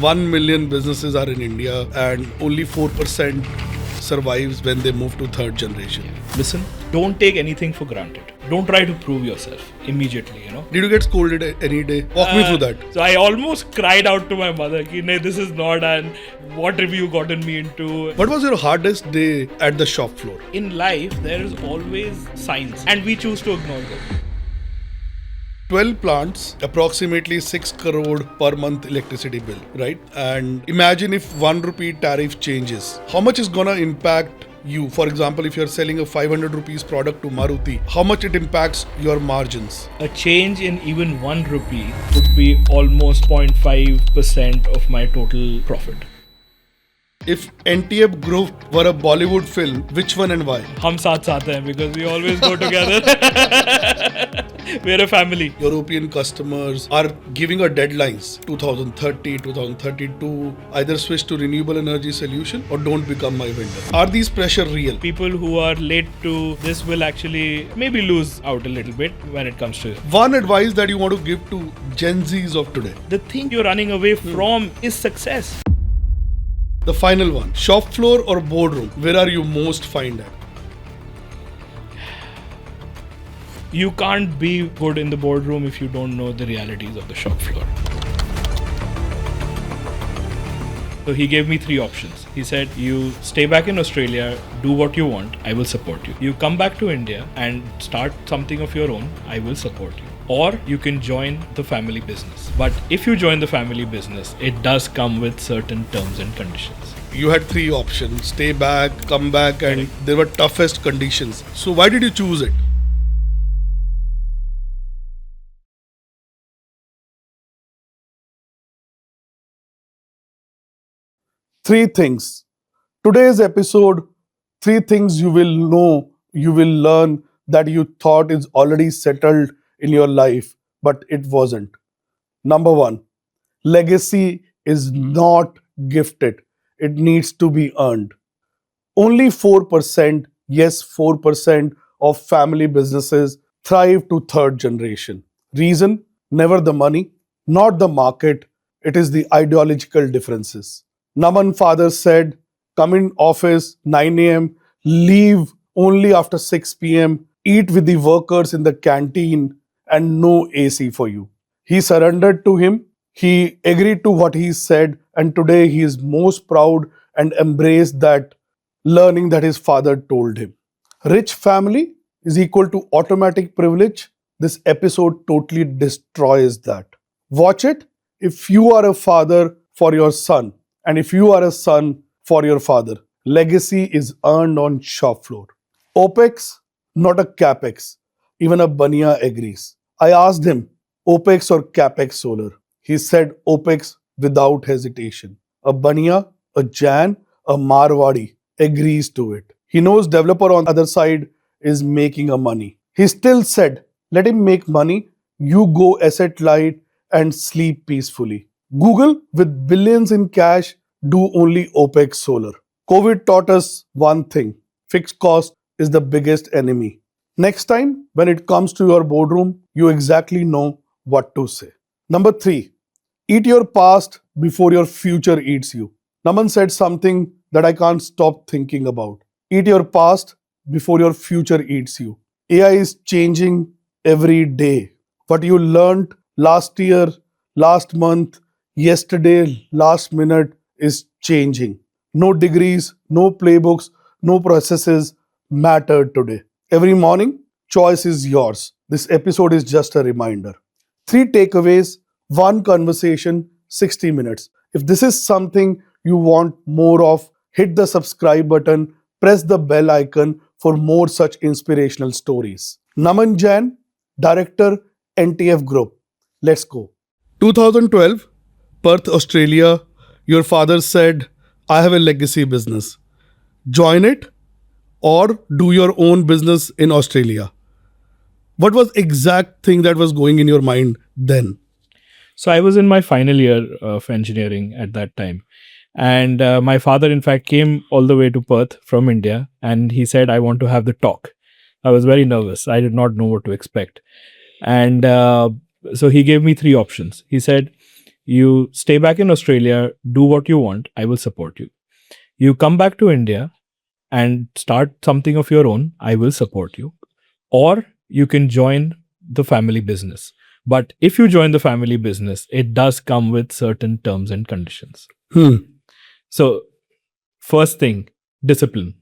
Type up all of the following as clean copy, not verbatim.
1 million businesses are in India and only 4% survives when they move to third generation. Listen, don't take anything for granted. Don't try to prove yourself immediately, Did you get scolded any day? Walk me through that. So I almost cried out to my mother, ki, "Nee, this is not, and what have you gotten me into?" What was your hardest day at the shop floor? In life, there is always signs, and we choose to ignore them. 12 plants, approximately 6 crore per month electricity bill, right? And imagine if 1 rupee tariff changes. How much is gonna impact you? For example, if you're selling a 500 rupees product to Maruti, how much it impacts your margins? A change in even 1 rupee would be almost 0.5% of my total profit. If NTF Group were a Bollywood film, which one and why? हम साथ साथ हैं because we always go together. We're a family. European customers are giving a deadlines 2030, 2032, either switch to renewable energy solution or don't become my vendor. Are these pressure real? People who are late to this will actually maybe lose out a little bit when it comes to it. One advice that you want to give to Gen Zs of today. The thing you're running away from is success. The final one, shop floor or boardroom, where are you most fine at? You can't be good in the boardroom if you don't know the realities of the shop floor. So he gave me 3 options. He said, you stay back in Australia, do what you want, I will support you. You come back to India and start something of your own, I will support you. Or you can join the family business. But if you join the family business, it does come with certain terms and conditions. You had 3 options, stay back, come back, and they were toughest conditions. So why did you choose it? Three things. Today's episode, 3 things you will know, you will learn that you thought is already settled in your life, but it wasn't. Number 1, legacy is not gifted. It needs to be earned. Only 4%, yes, 4% of family businesses thrive to third generation. Reason? Never the money, not the market. It is the ideological differences. Naman father said, come in office 9 a.m., leave only after 6 p.m., eat with the workers in the canteen and no AC for you. He surrendered to him. He agreed to what he said, and today he is most proud and embraced that learning that his father told him. Rich family is equal to automatic privilege. This episode totally destroys that. Watch it if you are a father for your son, and if you are a son for your father. Legacy is earned on shop floor. Opex, not a Capex. Even a Bania agrees. I asked him, Opex or Capex solar? He said Opex without hesitation. A Bania, a Jain, a Marwadi agrees to it. He knows developer on the other side is making a money. He still said, let him make money, you go asset light and sleep peacefully. Google with billions in cash do only Opex solar. COVID taught us one thing. Fixed cost is the biggest enemy. Next time, when it comes to your boardroom, you exactly know what to say. Number 3, eat your past before your future eats you. Naman said something that I can't stop thinking about. Eat your past before your future eats you. AI is changing every day. What you learned last year, last month, yesterday, last minute is changing. No degrees, no playbooks, no processes matter today. Every morning, choice is yours. This episode is just a reminder. 3 takeaways, 1 conversation, 60 minutes. If this is something you want more of, hit the subscribe button, press the bell icon for more such inspirational stories. Naman Jain, Director, NTF Group. Let's go. 2012, Perth, Australia. Your father said, I have a legacy business. Join it or do your own business in Australia. What was exact thing that was going in your mind then? So I was in my final year of engineering at that time. And my father, in fact, came all the way to Perth from India. And he said, I want to have the talk. I was very nervous. I did not know what to expect. And so he gave me 3 options. He said, You stay back in Australia, do what you want, I will support you. You come back to India and start something of your own, I will support you. Or you can join the family business. But if you join the family business, it does come with certain terms and conditions. So, first thing, discipline.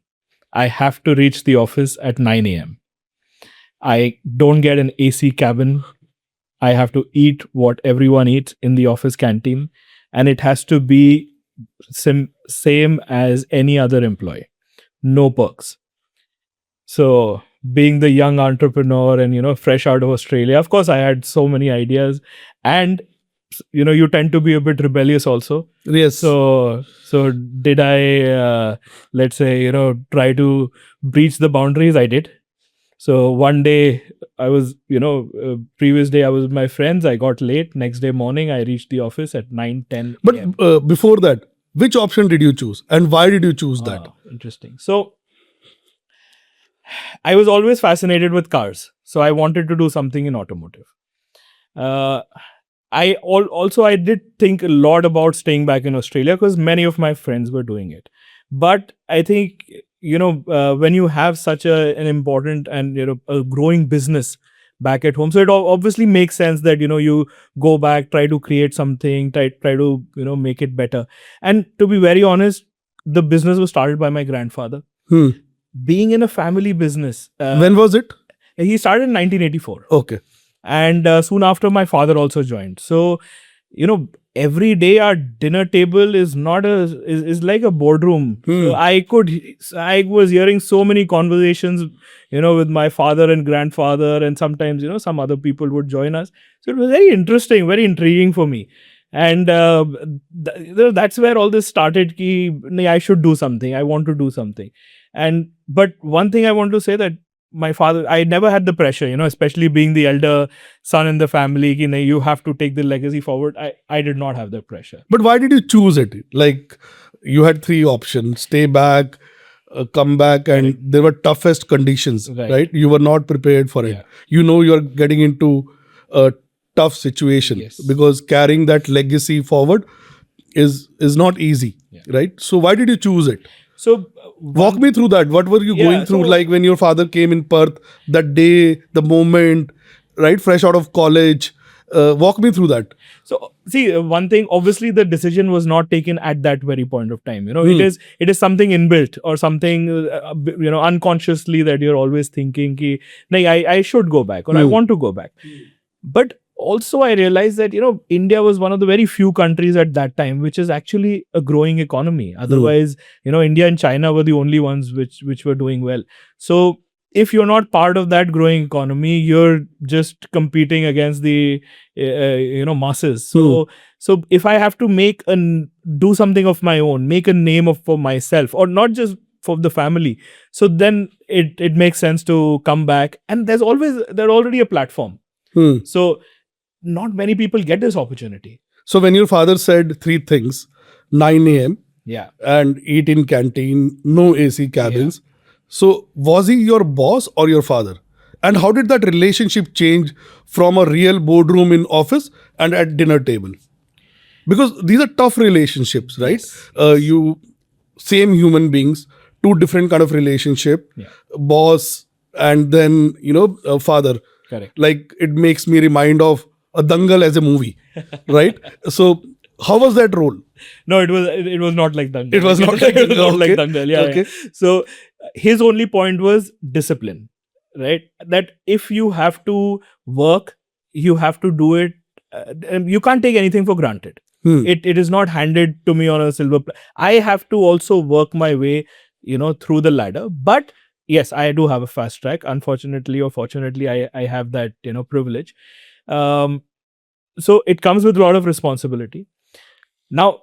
I have to reach the office at 9 a.m. I don't get an AC cabin. I have to eat what everyone eats in the office canteen. And it has to be same as any other employee. No perks. So, being the young entrepreneur and, fresh out of Australia, of course, I had so many ideas. And, you tend to be a bit rebellious also. Yes. So did I, let's say, try to breach the boundaries? I did. So one day I was, previous day I was with my friends. I got late. Next day morning, I reached the office at 9:10 a.m. But before that, which option did you choose and why did you choose that? Interesting. So I was always fascinated with cars. So I wanted to do something in automotive. I did think a lot about staying back in Australia because many of my friends were doing it. But I think, when you have such an important and, a growing business back at home, so it obviously makes sense that, you go back, try to create something, try to, make it better. And to be very honest, the business was started by my grandfather. Being in a family business. When was it? He started in 1984. Okay. And soon after, my father also joined. So, every day our dinner table is like a boardroom. So I was hearing so many conversations, with my father and grandfather, and sometimes, some other people would join us. So it was very interesting, very intriguing for me. And that's where all this started. I should do something. I want to do something. But one thing I want to say that my father, I never had the pressure, especially being the elder son in the family, you have to take the legacy forward. I did not have that pressure. But why did you choose it? Like, you had three options: stay back, come back, and there were toughest conditions, right? You were not prepared for it. Yeah. You're getting into a tough situation because carrying that legacy forward is not easy, right? So why did you choose it? So walk me through that. What were you going through? Like when your father came in Perth, that day, the moment, right? Fresh out of college. Walk me through that. So see, one thing, obviously the decision was not taken at that very point of time. It is something inbuilt or something, unconsciously that you're always thinking, I should go back or I want to go back. But also I realized that, India was one of the very few countries at that time which is actually a growing economy. Otherwise, India and China were the only ones which were doing well. So if you're not part of that growing economy, you're just competing against the, masses. So if I have to do something of my own, make a name for myself, or not just for the family, so then it makes sense to come back. And there's already a platform. So not many people get this opportunity. So when your father said three things, 9 a.m. and eat in canteen, no AC cabins. So was he your boss or your father? And how did that relationship change from a real boardroom in office and at dinner table? Because these are tough relationships, right? You same human beings, two different kind of relationship, boss and then, father. Correct. Like it makes me remind of a Dangal as a movie, right? So how was that role? No, it was not like Dangal. It was not like Dangal. Not like Dangal. Yeah. So his only point was discipline, right? That if you have to work, you have to do it. You can't take anything for granted. It is not handed to me on a silver platter. I have to also work my way, through the ladder. But yes, I do have a fast track. Unfortunately or fortunately, I have that, privilege. So it comes with a lot of responsibility. Now,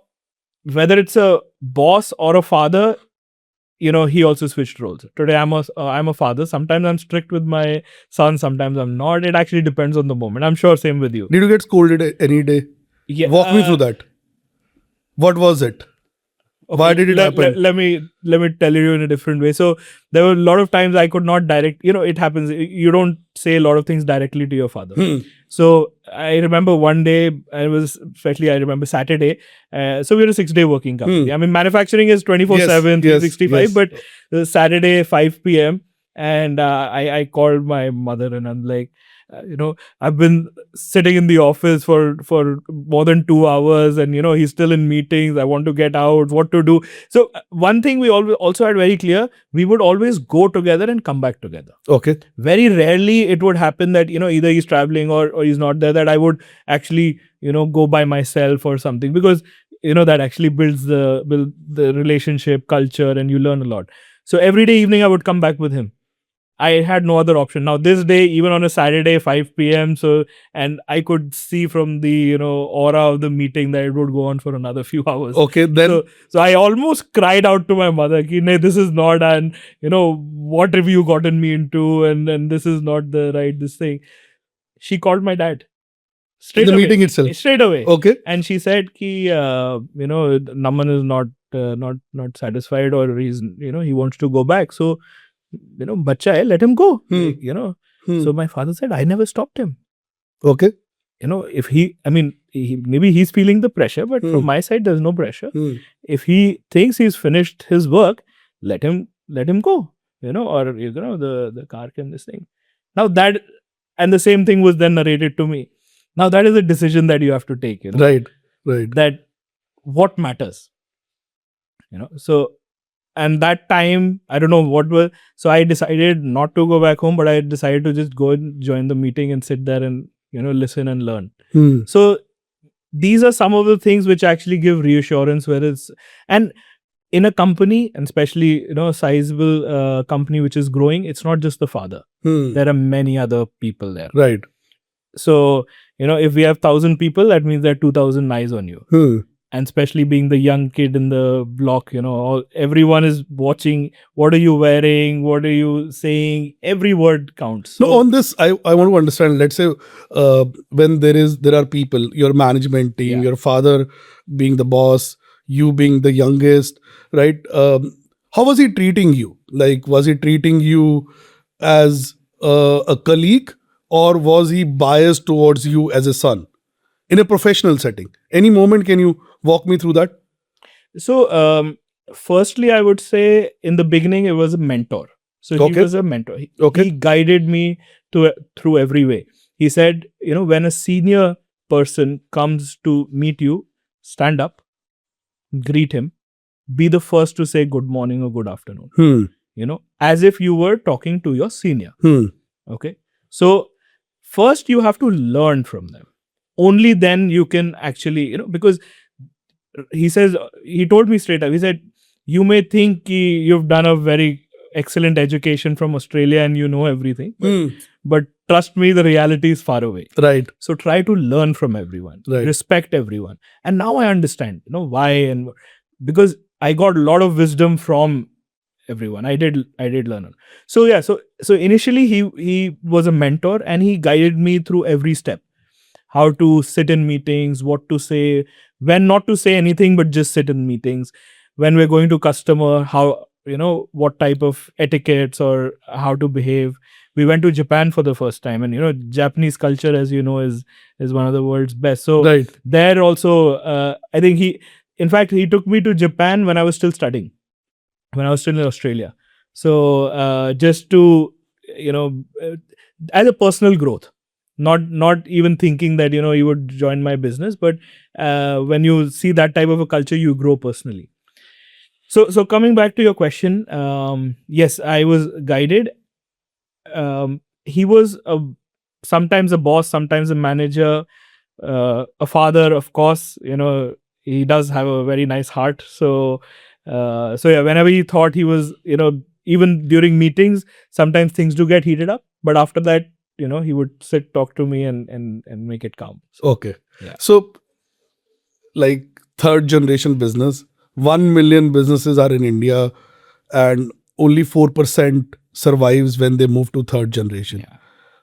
whether it's a boss or a father, he also switched roles. Today, I'm a father. Sometimes I'm strict with my son. Sometimes I'm not. It actually depends on the moment. I'm sure same with you. Did you get scolded any day? Yeah. Walk me through that. What was it? Why did it happen? Let me tell you in a different way. So there were a lot of times I could not direct. It happens. You don't say a lot of things directly to your father. So I remember one day, I remember Saturday. So we were a 6-day working company. I mean, manufacturing is 24/7, 365, but Saturday 5 p.m. and I called my mother and I'm like, I've been sitting in the office for more than 2 hours and he's still in meetings. I want to get out, what to do. So one thing we also had very clear, we would always go together and come back together. Okay. Very rarely it would happen that either he's traveling or he's not there, that I would actually go by myself or something, because that actually builds the relationship, culture, and you learn a lot. So every day evening I would come back with him. I had no other option. Now this day, even on a Saturday, 5 p.m. And I could see from the aura of the meeting that it would go on for another few hours. Okay, then so I almost cried out to my mother, "Ki, "Nee, this is not, and what have you gotten me into, and this is not this thing." She called my dad straight away. Meeting itself. Straight away. Okay. And she said, "Ki, Naman is not satisfied, or he wants to go back. So." Bacha hai, let him go. So my father said, I never stopped him. Okay. If maybe he's feeling the pressure, but from my side, there's no pressure. If he thinks he's finished his work, let him go. Or the car can this thing. Now that, and the same thing was then narrated to me. Now that is a decision that you have to take. Right. That what matters. So. And that time, I don't know what was. So I decided not to go back home, but I decided to just go and join the meeting and sit there and, listen and learn. So these are some of the things which actually give reassurance, and in a company, and especially, a sizable company which is growing, it's not just the father. There are many other people there. Right. So, if we have 1,000 people, that means there are 2,000 eyes on you. And especially being the young kid in the block, everyone is watching. What are you wearing? What are you saying? Every word counts. So, on this, I want to understand, let's say when there are people, your management team, your father being the boss, you being the youngest, right? How was he treating you? Like, was he treating you as a colleague, or was he biased towards you as a son in a professional setting? Any moment, can you walk me through that? So, firstly, I would say in the beginning, it was a mentor. So he was a mentor. He guided me through every way. He said, when a senior person comes to meet you, stand up, greet him, be the first to say good morning or good afternoon. As if you were talking to your senior. Okay. So first you have to learn from them. Only then you can actually, because he told me straight up, he said, you may think you've done a very excellent education from Australia and you know everything, but trust me, the reality is far away. Right. So try to learn from everyone, respect everyone. And now I understand, why, and because I got a lot of wisdom from everyone. I did learn. So yeah, so initially he was a mentor and he guided me through every step. How to sit in meetings, what to say, when not to say anything, but just sit in meetings. When we're going to customer, how, what type of etiquettes or how to behave. We went to Japan for the first time, and Japanese culture, as you know, is one of the world's best. So there also, I think he took me to Japan when I was still studying, when I was still in Australia. So just to, as a personal growth. Not even thinking that, you would join my business, but when you see that type of a culture, you grow personally. So coming back to your question, yes, I was guided. He was sometimes a boss, sometimes a manager, a father, of course. He does have a very nice heart. So yeah, whenever he thought he was, even during meetings, sometimes things do get heated up, but after that, he would sit, talk to me and make it calm. Okay. Yeah. So, like third generation business, 1 million businesses are in India and only 4% survives when they move to third generation. Yeah.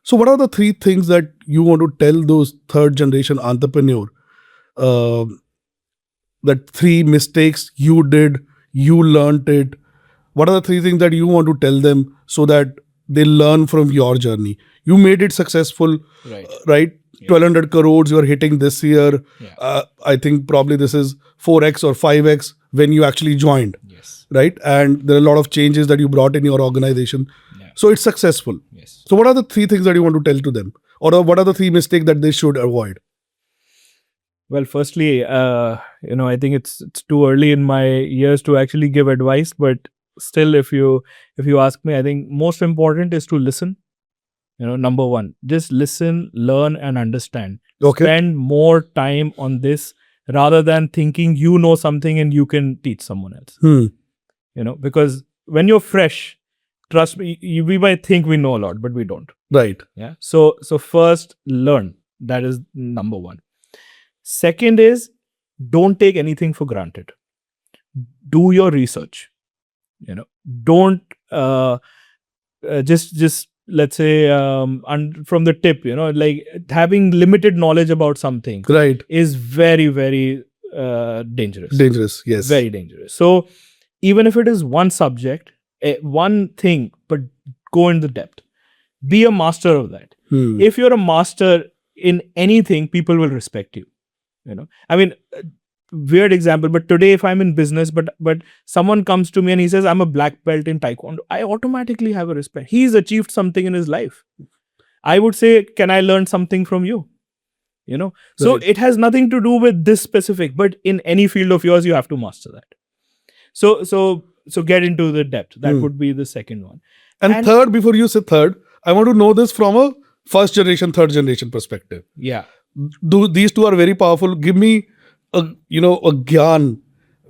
So what are the 3 things that you want to tell those third generation entrepreneur that 3 mistakes you did, you learned it. What are the 3 things that you want to tell them so that they learn from your journey? You made it successful, Right. right? 1200 crores you are hitting this year. Yeah. I think probably this is 4x or 5x when you actually joined, Yes. right? And there are a lot of changes that you brought in your organization. Yeah. So it's successful. Yes. So what are the 3 things that you want to tell to them? Or what are the 3 mistakes that they should avoid? Well, firstly, I think it's too early in my years to actually give advice, but still, if you ask me, I think most important is to listen. Number one, just listen, learn, and understand. Okay. Spend more time on this rather than thinking you know something and you can teach someone else. Because when you're fresh, trust me, we might think we know a lot, but we don't. Right. Yeah. So first, learn. That is number one. Second is, don't take anything for granted. Do your research. Don't just let's say from the tip, like having limited knowledge about something, Right. is very, very dangerous. Dangerous. Yes. Very dangerous. So even if it is one subject, one thing, but go into depth. Be a master of that. If you're a master in anything, people will respect you. I mean, weird example, but today if I'm in business, but someone comes to me and he says I'm a black belt in taekwondo, I automatically have a respect. He's achieved something in his life. I would say, can I learn something from you? So Right. it has nothing to do with this specific, but in any field of yours, you have to master that. So get into the depth. That would be the second one. And third, before you say third, I want to know this from a first generation, third generation perspective. Yeah. These two are very powerful. Give me a gyan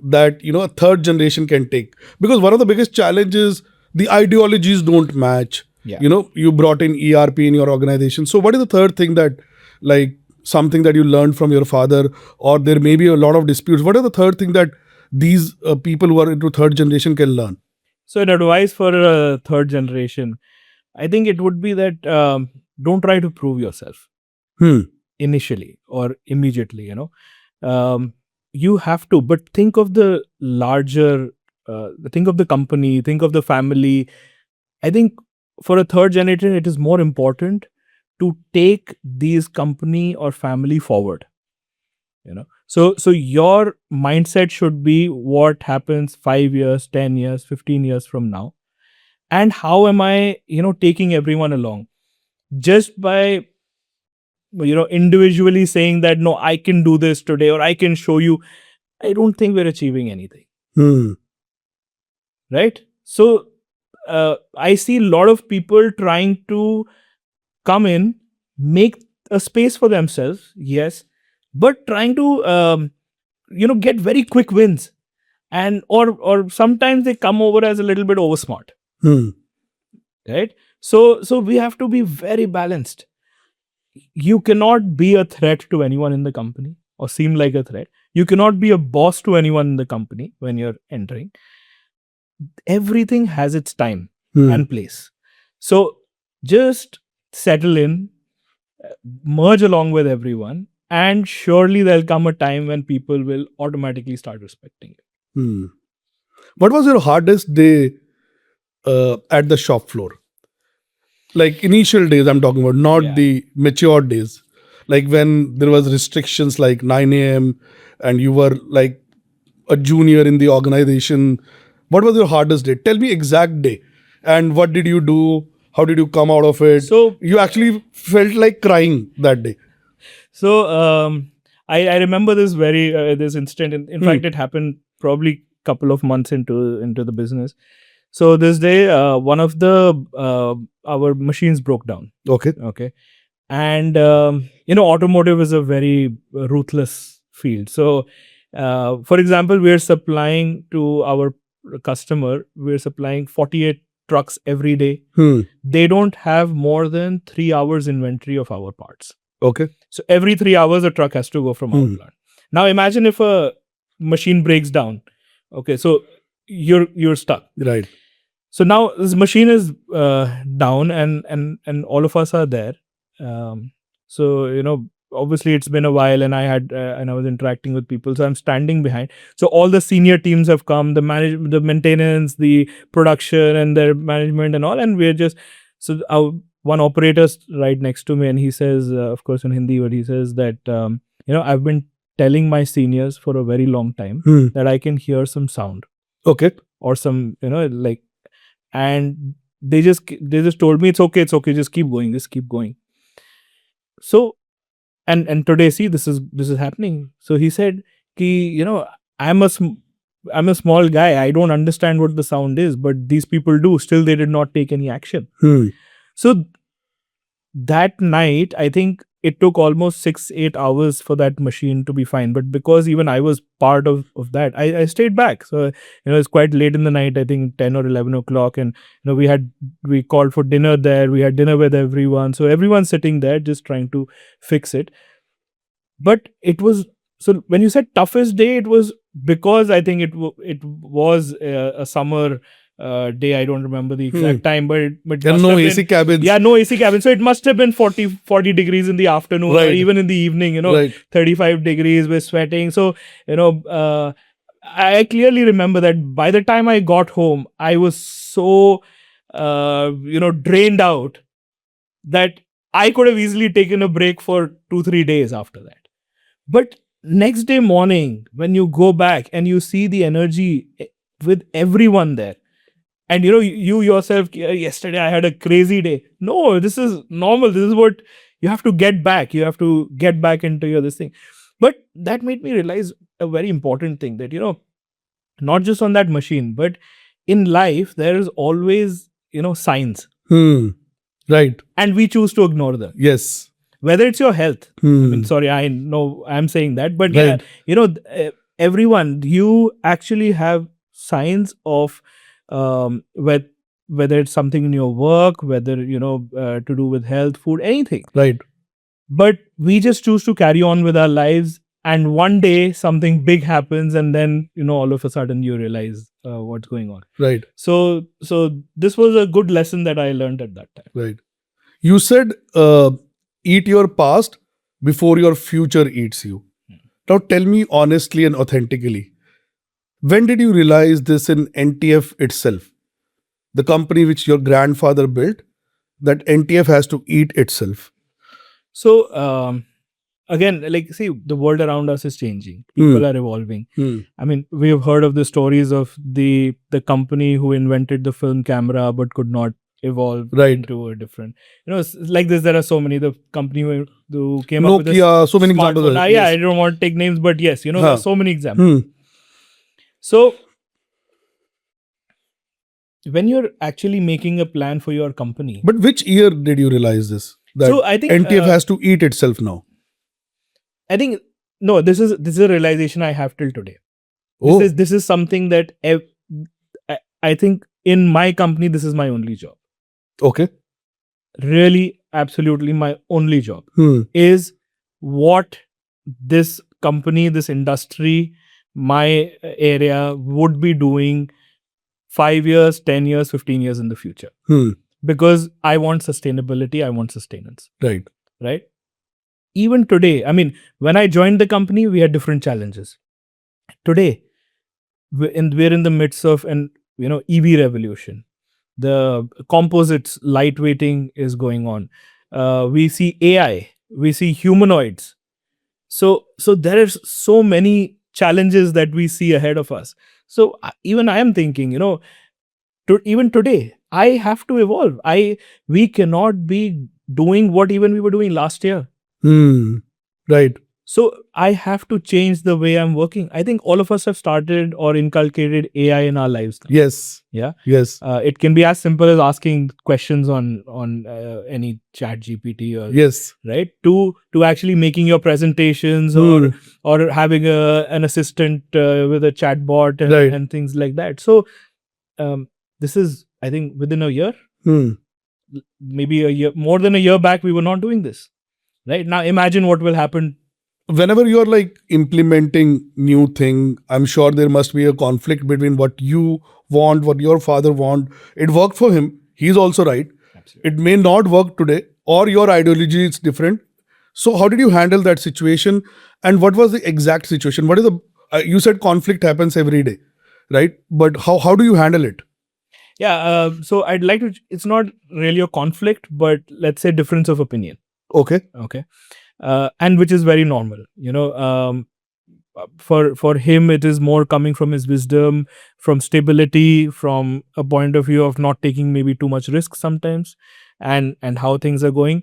that a third generation can take, because one of the biggest challenges, the ideologies don't match. Yeah. You brought in ERP in your organization. So what is the third thing that, like, something that you learned from your father, or there may be a lot of disputes? What are the third thing that these people who are into third generation can learn? So an advice for a third generation, I think it would be that don't try to prove yourself initially or immediately. You have to, but think of the larger, think of the company, think of the family. I think for a third generation, it is more important to take these company or family forward. So your mindset should be what happens 5 years, 10 years, 15 years from now, and how am I taking everyone along. Just by individually saying that no, I can do this today or I can show you, I don't think we're achieving anything. Right? So I see a lot of people trying to come in, make a space for themselves, yes, but trying to get very quick wins, and or sometimes they come over as a little bit over smart. Right? So we have to be very balanced. You cannot be a threat to anyone in the company or seem like a threat. You cannot be a boss to anyone in the company when you're entering. Everything has its time and place. So just settle in, merge along with everyone, and surely there'll come a time when people will automatically start respecting it. What was your hardest day at the shop floor? Like initial days, I'm talking about, not the mature days. Like when there was restrictions like 9 a.m. and you were like a junior in the organization. What was your hardest day? Tell me exact day. And what did you do? How did you come out of it? So you actually felt like crying that day. So I remember this this incident. In fact, it happened probably couple of months into the business. So this day, one of the our machines broke down. Okay, and automotive is a very ruthless field. So, for example, we are supplying to our customer. We're supplying 48 trucks every day. They don't have more than 3 hours inventory of our parts. Okay. So every 3 hours, a truck has to go from our plant. Now imagine if a machine breaks down. Okay, so you're stuck. Right. So now this machine is down, and all of us are there. So obviously it's been a while, and I was interacting with people, so I'm standing behind. So all the senior teams have come, the maintenance, the production, and their management and all, and we're just so one operator's right next to me, and he says, of course in Hindi, but he says that I've been telling my seniors for a very long time that I can hear some sound. Okay. Or some, like, and they just told me it's okay, just keep going. So and today, see, this is happening. So he said ki, I'm a small guy, I don't understand what the sound is, but these people do. Still they did not take any action. So that night, I think it took almost 6-8 hours for that machine to be fine. But because even I was part of that, I stayed back. So, it's quite late in the night, I think 10 or 11 o'clock. And, we called for dinner there. We had dinner with everyone. So everyone's sitting there just trying to fix it. But it was, so when you said toughest day, it was because I think it was a summer day. I don't remember the exact time, but there are no AC cabins. Yeah, no AC cabins. So it must have been 40 degrees in the afternoon, or even in the evening, 35 degrees, we're sweating. So, I clearly remember that by the time I got home, I was so, drained out that I could have easily taken a break for 2-3 days after that. But next day morning, when you go back and you see the energy with everyone there, and you yourself, yesterday I had a crazy day. No, this is normal. This is what you have to get back. You have to get back into this thing. But that made me realize a very important thing, that, not just on that machine, but in life, there is always, signs. Right. And we choose to ignore them. Yes. Whether it's your health. I mean, sorry, I know I'm saying that, but everyone, you actually have signs of whether it's something in your work, whether, to do with health, food, anything. Right. But we just choose to carry on with our lives. And one day something big happens, and then, all of a sudden you realize what's going on. Right. So this was a good lesson that I learned at that time. Right. You said, eat your past before your future eats you. Now tell me honestly and authentically, when did you realize this in NTF itself, the company which your grandfather built, that NTF has to eat itself? So, again, like, see, the world around us is changing. People are evolving. I mean, we have heard of the stories of the company who invented the film camera but could not evolve into a different, like this. There are so many. The company who came up with Nokia, so many examples. Yeah, I don't want to take names, but yes, there are so many examples. So when you're actually making a plan for your company. But which year did you realize this? That so I think NTF has to eat itself now. I think, no, this is a realization I have till today. Oh. This is something that I think in my company, this is my only job. Okay. Really, absolutely my only job is what this company, this industry, my area would be doing 5 years, 10 years, 15 years in the future. Because I want sustainability, I want sustenance. Right? Even today, I mean, when I joined the company, we had different challenges. Today, we're in the midst of an EV revolution. The composites lightweighting is going on. We see AI, we see humanoids. So there are so many challenges that we see ahead of us. So even I am thinking, even today, I have to evolve. We cannot be doing what even we were doing last year. Right. So I have to change the way I'm working. I think all of us have started or inculcated AI in our lives now. Yes. Yeah. Yes. It can be as simple as asking questions on any chat GPT or yes. Right, to actually making your presentations or having an assistant with a chat bot and things like that. So this is, I think, within a year, maybe a year, more than a year back, we were not doing this. Right now, imagine what will happen. Whenever you're like implementing new thing, I'm sure there must be a conflict between what you want, what your father want. It worked for him. He's also right. Absolutely. It may not work today, or your ideology is different. So how did you handle that situation, and what was the exact situation? What is the you said conflict happens every day, right? But how do you handle it? Yeah. So I'd like to. It's not really a conflict, but let's say difference of opinion. Okay. Okay. And which is very normal. For him, it is more coming from his wisdom, from stability, from a point of view of not taking maybe too much risk sometimes, and how things are going.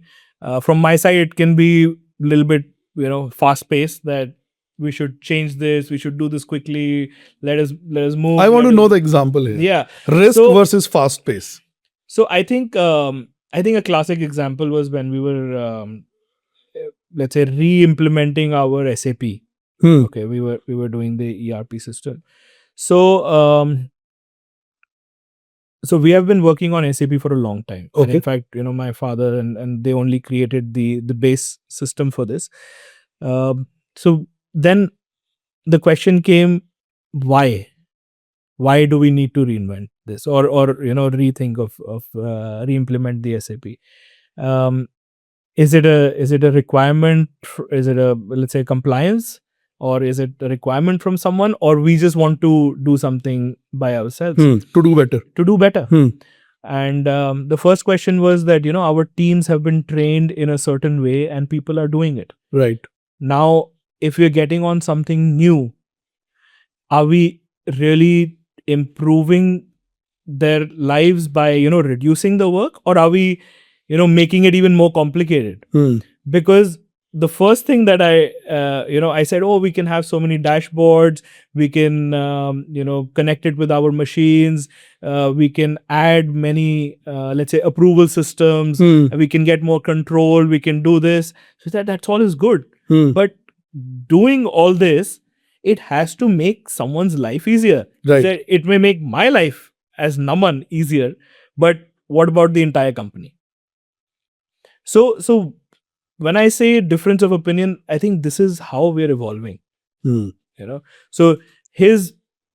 From my side, it can be a little bit fast paced, that we should change this, we should do this quickly. Let us move. I want let to know us- the example here. Yeah. Risk So- versus fast pace. So I think a classic example was when we were let's say re-implementing our SAP. Hmm. Okay, we were doing the ERP system. So so we have been working on SAP for a long time. And Okay. in fact, my father and they only created the base system for this. So then the question came, why? Why do we need to reinvent this, or rethink of re-implement the SAP? Is it a requirement? Is it a, let's say, compliance, or is it a requirement from someone, or we just want to do something by ourselves To do better. to do better? Hmm. And the first question was that our teams have been trained in a certain way and people are doing it. Right. Now, if we're getting on something new, are we really improving their lives by reducing the work, or are we making it even more complicated? Hmm. Because the first thing that I said, oh, we can have so many dashboards, we can connect it with our machines, we can add many let's say approval systems, Hmm. we can get more control, we can do this. So that's all is good, Hmm. but doing all this, it has to make someone's life easier. Right. That it may make my life as Naman easier, but what about the entire company? So when I say difference of opinion, I think this is how we're evolving. Hmm. So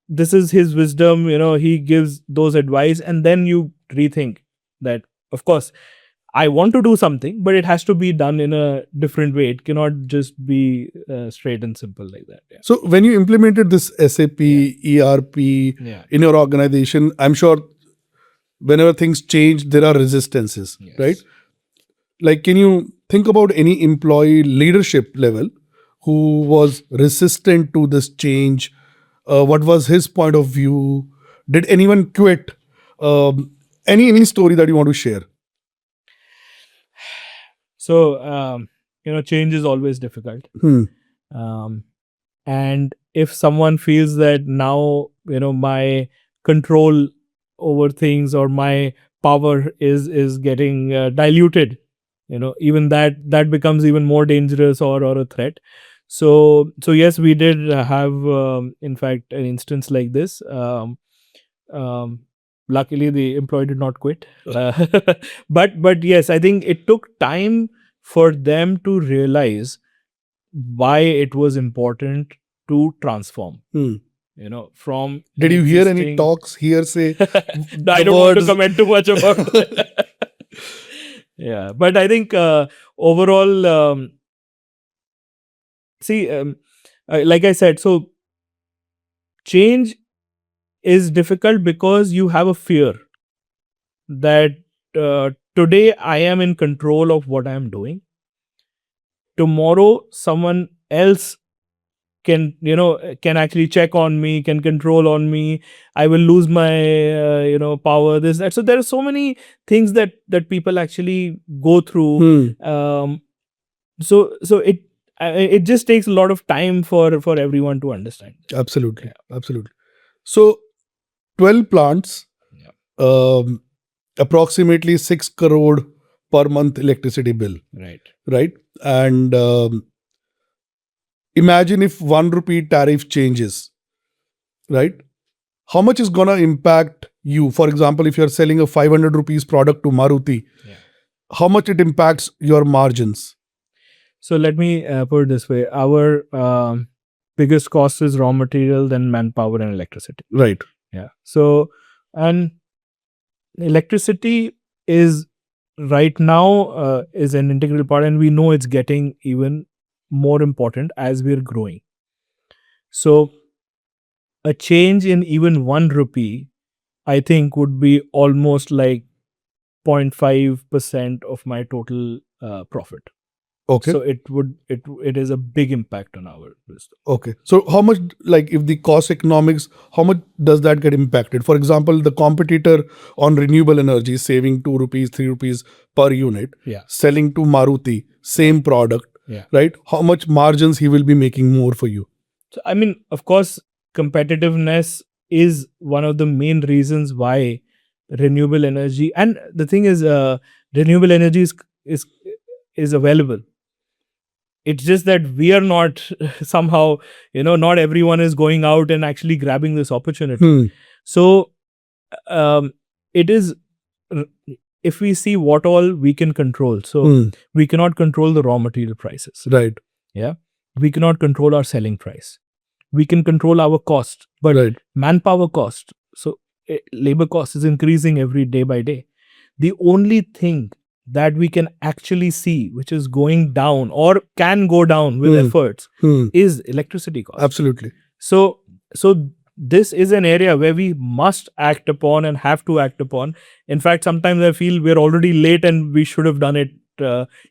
this is his wisdom. He gives those advice, and then you rethink that. Of course, I want to do something, but it has to be done in a different way. It cannot just be straight and simple like that. Yeah. So when you implemented this SAP, ERP Yeah. in your organization, I'm sure whenever things change, there are resistances, Yes. right? Like, can you think about any employee leadership level who was resistant to this change? What was his point of view? Did anyone quit? Any story that you want to share? So change is always difficult. Hmm. And if someone feels that now my control over things or my power is getting diluted, even that becomes even more dangerous or a threat. So yes, we did have in fact an instance like this. Luckily the employee did not quit. But yes, I think it took time for them to realize why it was important to transform. Hmm. From Did you hear any existing- talks, hearsay? I don't want to comment too much about it. Yeah, but I think overall, like I said, so change is difficult because you have a fear that today I am in control of what I am doing. Tomorrow, someone else can actually check on me, can control on me. I will lose my power, this, that. So there are so many things that people actually go through. Hmm. So it just takes a lot of time for everyone to understand. Absolutely. Absolutely. So 12 plants, approximately 6 crore per month electricity bill, right? And imagine if 1 rupee tariff changes, right? How much is gonna impact you? For example, if you're selling a 500 rupees product to Maruti, how much it impacts your margins? So let me put it this way: our biggest cost is raw material, then manpower and electricity. Right. Yeah. So, and electricity is right now is an integral part, and we know it's getting even more important as we're growing. So a change in even 1 rupee, I think, would be almost like 0.5% of my total profit. Okay. So it is a big impact on our business. Okay. So how much, like if the cost economics, how much does that get impacted? For example, the competitor on renewable energy is saving 2 rupees, 3 rupees per unit, Yeah. selling to Maruti, same product, Yeah. right? How much margins he will be making more for you? So, I mean, of course, competitiveness is one of the main reasons why renewable energy, and the thing is, renewable energy is is available. It's just that we are not somehow, not everyone is going out and actually grabbing this opportunity. Hmm. So it is, if we see what all we can control. So Hmm. we cannot control the raw material prices. Right. Yeah. We cannot control our selling price. We can control our cost, but Right. manpower cost, so labor cost is increasing every day by day. The only thing that we can actually see which is going down or can go down with efforts Hmm. is electricity cost. Absolutely. So this is an area where we must act upon and have to act upon. In fact, sometimes I feel we're already late and we should have done it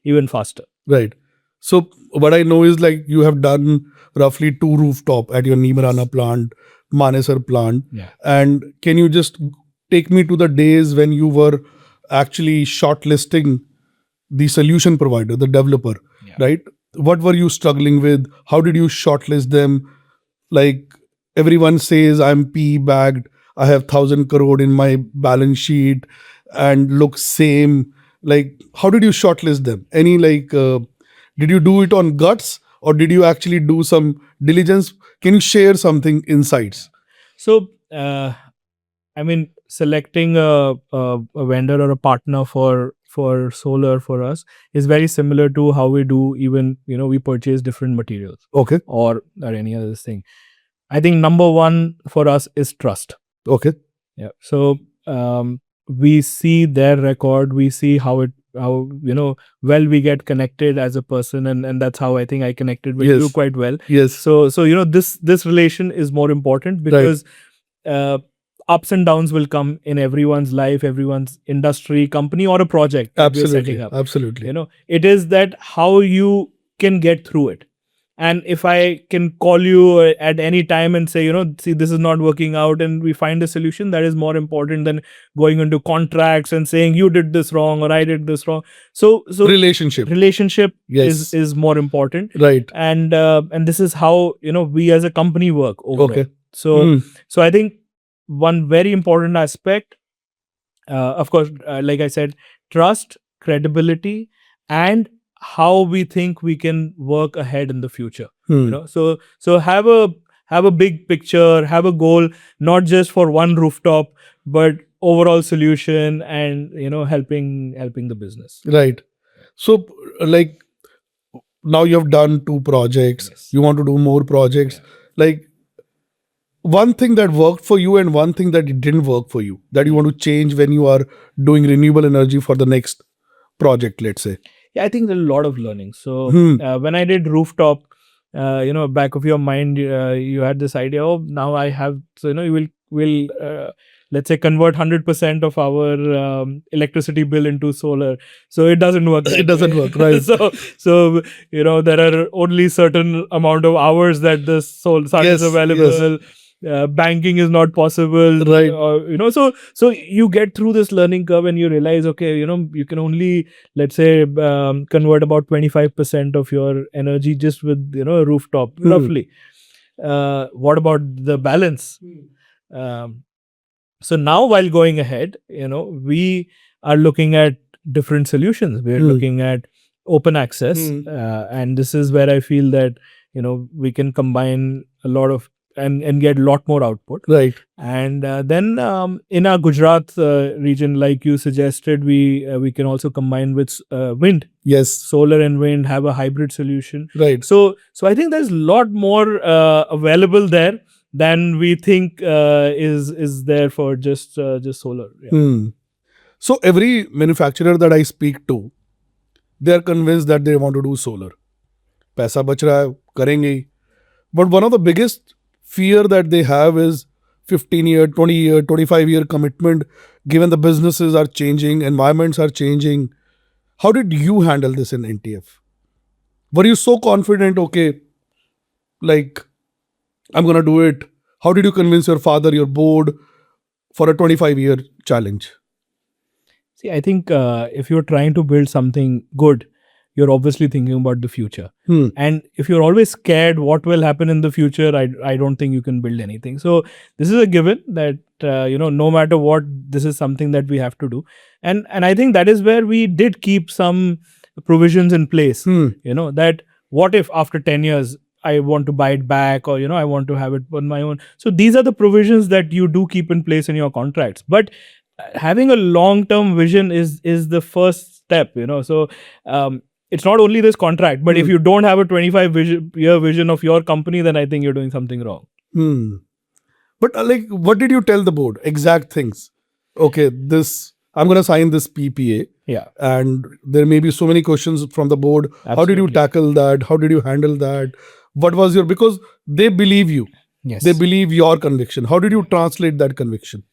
even faster. Right. So what I know is like you have done roughly 2 rooftop at your Nimarana plant, Manesar plant. Yeah. And can you just take me to the days when you were actually shortlisting the solution provider, the developer, Yeah. right? What were you struggling with? How did you shortlist them? Like everyone says, I'm P bagged. I have 1,000 crore in my balance sheet and look same. Like, how did you shortlist them? Any did you do it on guts or did you actually do some diligence? Can you share something insights? So, I mean, selecting a vendor or a partner for solar for us is very similar to how we do even, we purchase different materials Okay. or any other thing. I think number one for us is trust. Okay. Yeah. So we see their record, we see how well we get connected as a person, and that's how I think I connected with Yes. you quite well. Yes. So this relation is more important because ups and downs will come in everyone's life, everyone's industry, company, or a project that we're Absolutely. setting up. Absolutely. It is that how you can get through it. And if I can call you at any time and say, see, this is not working out, and we find a solution, that is more important than going into contracts and saying you did this wrong or I did this wrong. So Relationship. Yes. is more important. Right. And this is how we as a company work overall. Okay. So I think one very important aspect, of course, like I said, trust, credibility, and how we think we can work ahead in the future. So have a big picture, have a goal, not just for one rooftop, but overall solution, and helping the business. Right. So like now you have done 2 projects. Yes. You want to do more projects. Like one thing that worked for you and one thing that it didn't work for you that you want to change when you are doing renewable energy for the next project, let's say. Yeah, I think there's a lot of learning. So when I did rooftop, back of your mind, you had this idea. Oh, now I have. So we'll let's say convert 100% of our electricity bill into solar. So it doesn't work. It doesn't work, right? So there are only certain amount of hours that the sun is available. Yes. Banking is not possible, Right. So you get through this learning curve and you realize, okay, you can only, let's say, convert about 25% of your energy just with a rooftop, roughly. What about the balance? So now while going ahead, we are looking at different solutions. We're looking at open access, and this is where I feel that we can combine a lot of and get a lot more output. Right. And then in our Gujarat region, like you suggested, we can also combine with wind. Yes. Solar and wind, have a hybrid solution. Right. So I think there's a lot more available there than we think is there for just solar. Yeah. So every manufacturer that I speak to, they are convinced that they want to do solar. पैसा बच रहा है, करेंगे ही. But one of the biggest fear that they have is 15-year, 20-year, 25-year commitment, given the businesses are changing, environments are changing. How did you handle this in NTF? Were you so confident, okay, like, I'm going to do it? How did you convince your father, your board for a 25-year challenge? See, I think if you're trying to build something good, you're obviously thinking about the future. And if you're always scared what will happen in the future, I don't think you can build anything. So this is a given that, no matter what, this is something that we have to do. And I think that is where we did keep some provisions in place, that what if after 10 years, I want to buy it back, or, I want to have it on my own. So these are the provisions that you do keep in place in your contracts. But having a long-term vision is the first step, So it's not only this contract, but if you don't have a 25-year vision of your company, then I think you're doing something wrong. But what did you tell the board? Exact things. Okay, I'm going to sign this PPA. Yeah. And there may be so many questions from the board. Absolutely. How did you tackle that? How did you handle that? What was because they believe you. Yes. They believe your conviction. How did you translate that conviction?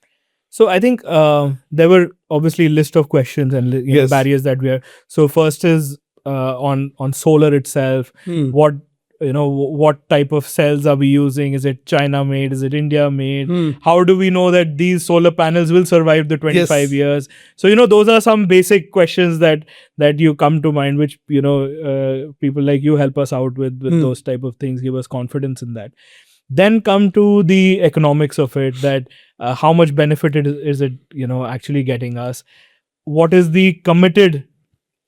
So I think there were obviously a list of questions and barriers that we are. So first is on solar itself. What type of cells are we using? Is it China made? Is it India made? How do we know that these solar panels will survive the 25 years? So those are some basic questions that you come to mind, which people like you help us out with those type of things, give us confidence in that. Then come to the economics of it, that how much benefit is it actually getting us? What is the committed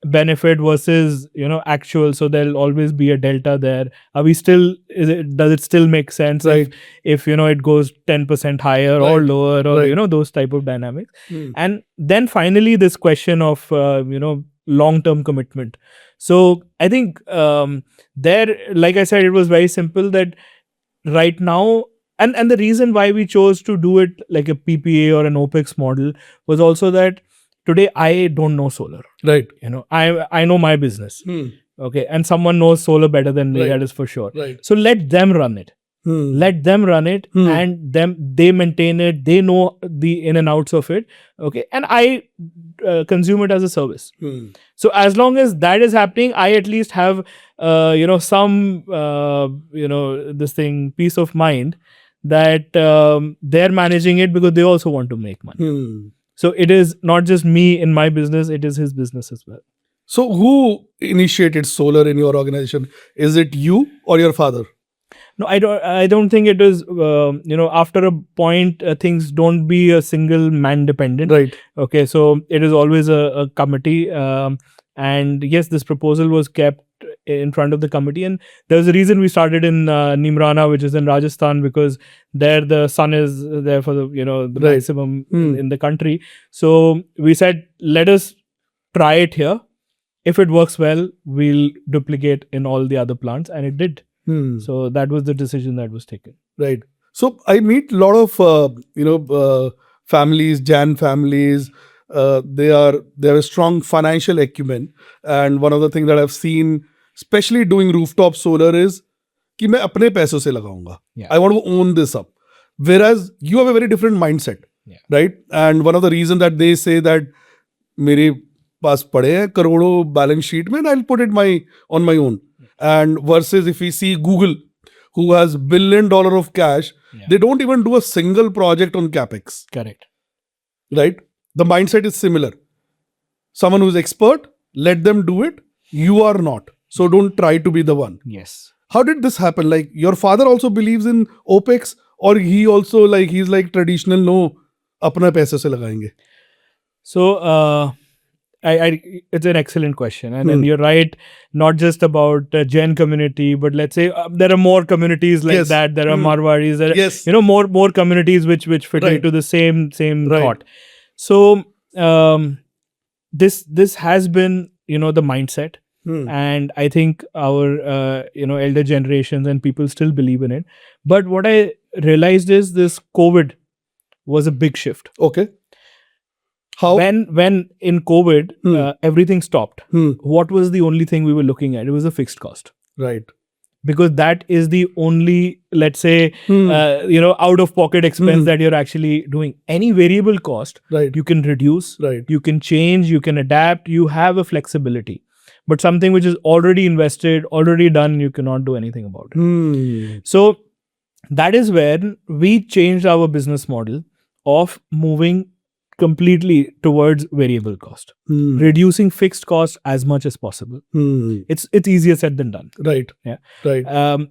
benefit versus actual? So there'll always be a delta there. Are we still, does it still make sense, right, if it goes 10% higher or lower, or those type of dynamics? And then finally this question of long-term commitment. So I think there, like I said, it was very simple that right now, and the reason why we chose to do it like a PPA or an Opex model was also that today I don't know solar. Right. I know my business. Okay. And someone knows solar better than me, that is for sure. Right. So let them run it. Let them run it, and they maintain it. They know the in and outs of it. Okay. And I consume it as a service. So as long as that is happening, I at least have some this thing, peace of mind that they're managing it because they also want to make money. So it is not just me in my business, it is his business as well. So who initiated solar in your organization? Is it you or your father? No, I don't think it is. After a point, things don't be a single man dependent. Right. Okay. So it is always a committee. And yes, this proposal was kept in front of the committee, and there's a reason we started in Nimrana, which is in Rajasthan, because there the sun is there for the the maximum in the country. So we said, let us try it here. If it works well, we'll duplicate in all the other plants, and it did. So that was the decision that was taken. Right. So I meet a lot of families, Jain families. They have a strong financial acumen, and one of the things that I've seen, especially doing rooftop solar, is कि मैं अपने पैसों से लगाऊंगा. I want to own this up. Whereas you have a very different mindset, right? And one of the reasons that they say that मेरे पास पड़े हैं करोड़ों balance sheet में, and I'll put it on my own. And versus if we see Google, who has $1 billion of cash, they don't even do a single project on Capex. Correct. Right? The mindset is similar. Someone who's expert, let them do it. You are not. So don't try to be the one. Yes. How did this happen? Like, your father also believes in Opex, or he also he's like traditional, no, apna paise se lagayenge? So, it's an excellent question, and you're right. Not just about Jain community, but let's say there are more communities like that. There are Marwadis. There are, more communities which fit into the same thought. So this has been the mindset, and I think our elder generations and people still believe in it. But what I realized is this COVID was a big shift. Okay. How? When in COVID, everything stopped. Hmm. What was the only thing we were looking at? It was a fixed cost. Right. Because that is the only, let's say, Hmm. out of pocket expense that you're actually doing. Any variable cost, Right. you can reduce, Right. you can change, you can adapt, you have a flexibility. But something which is already invested, already done, you cannot do anything about it. Hmm. So that is where we changed our business model of moving completely towards variable cost, Hmm. reducing fixed cost as much as possible. Hmm. It's easier said than done. Right. Yeah. Right.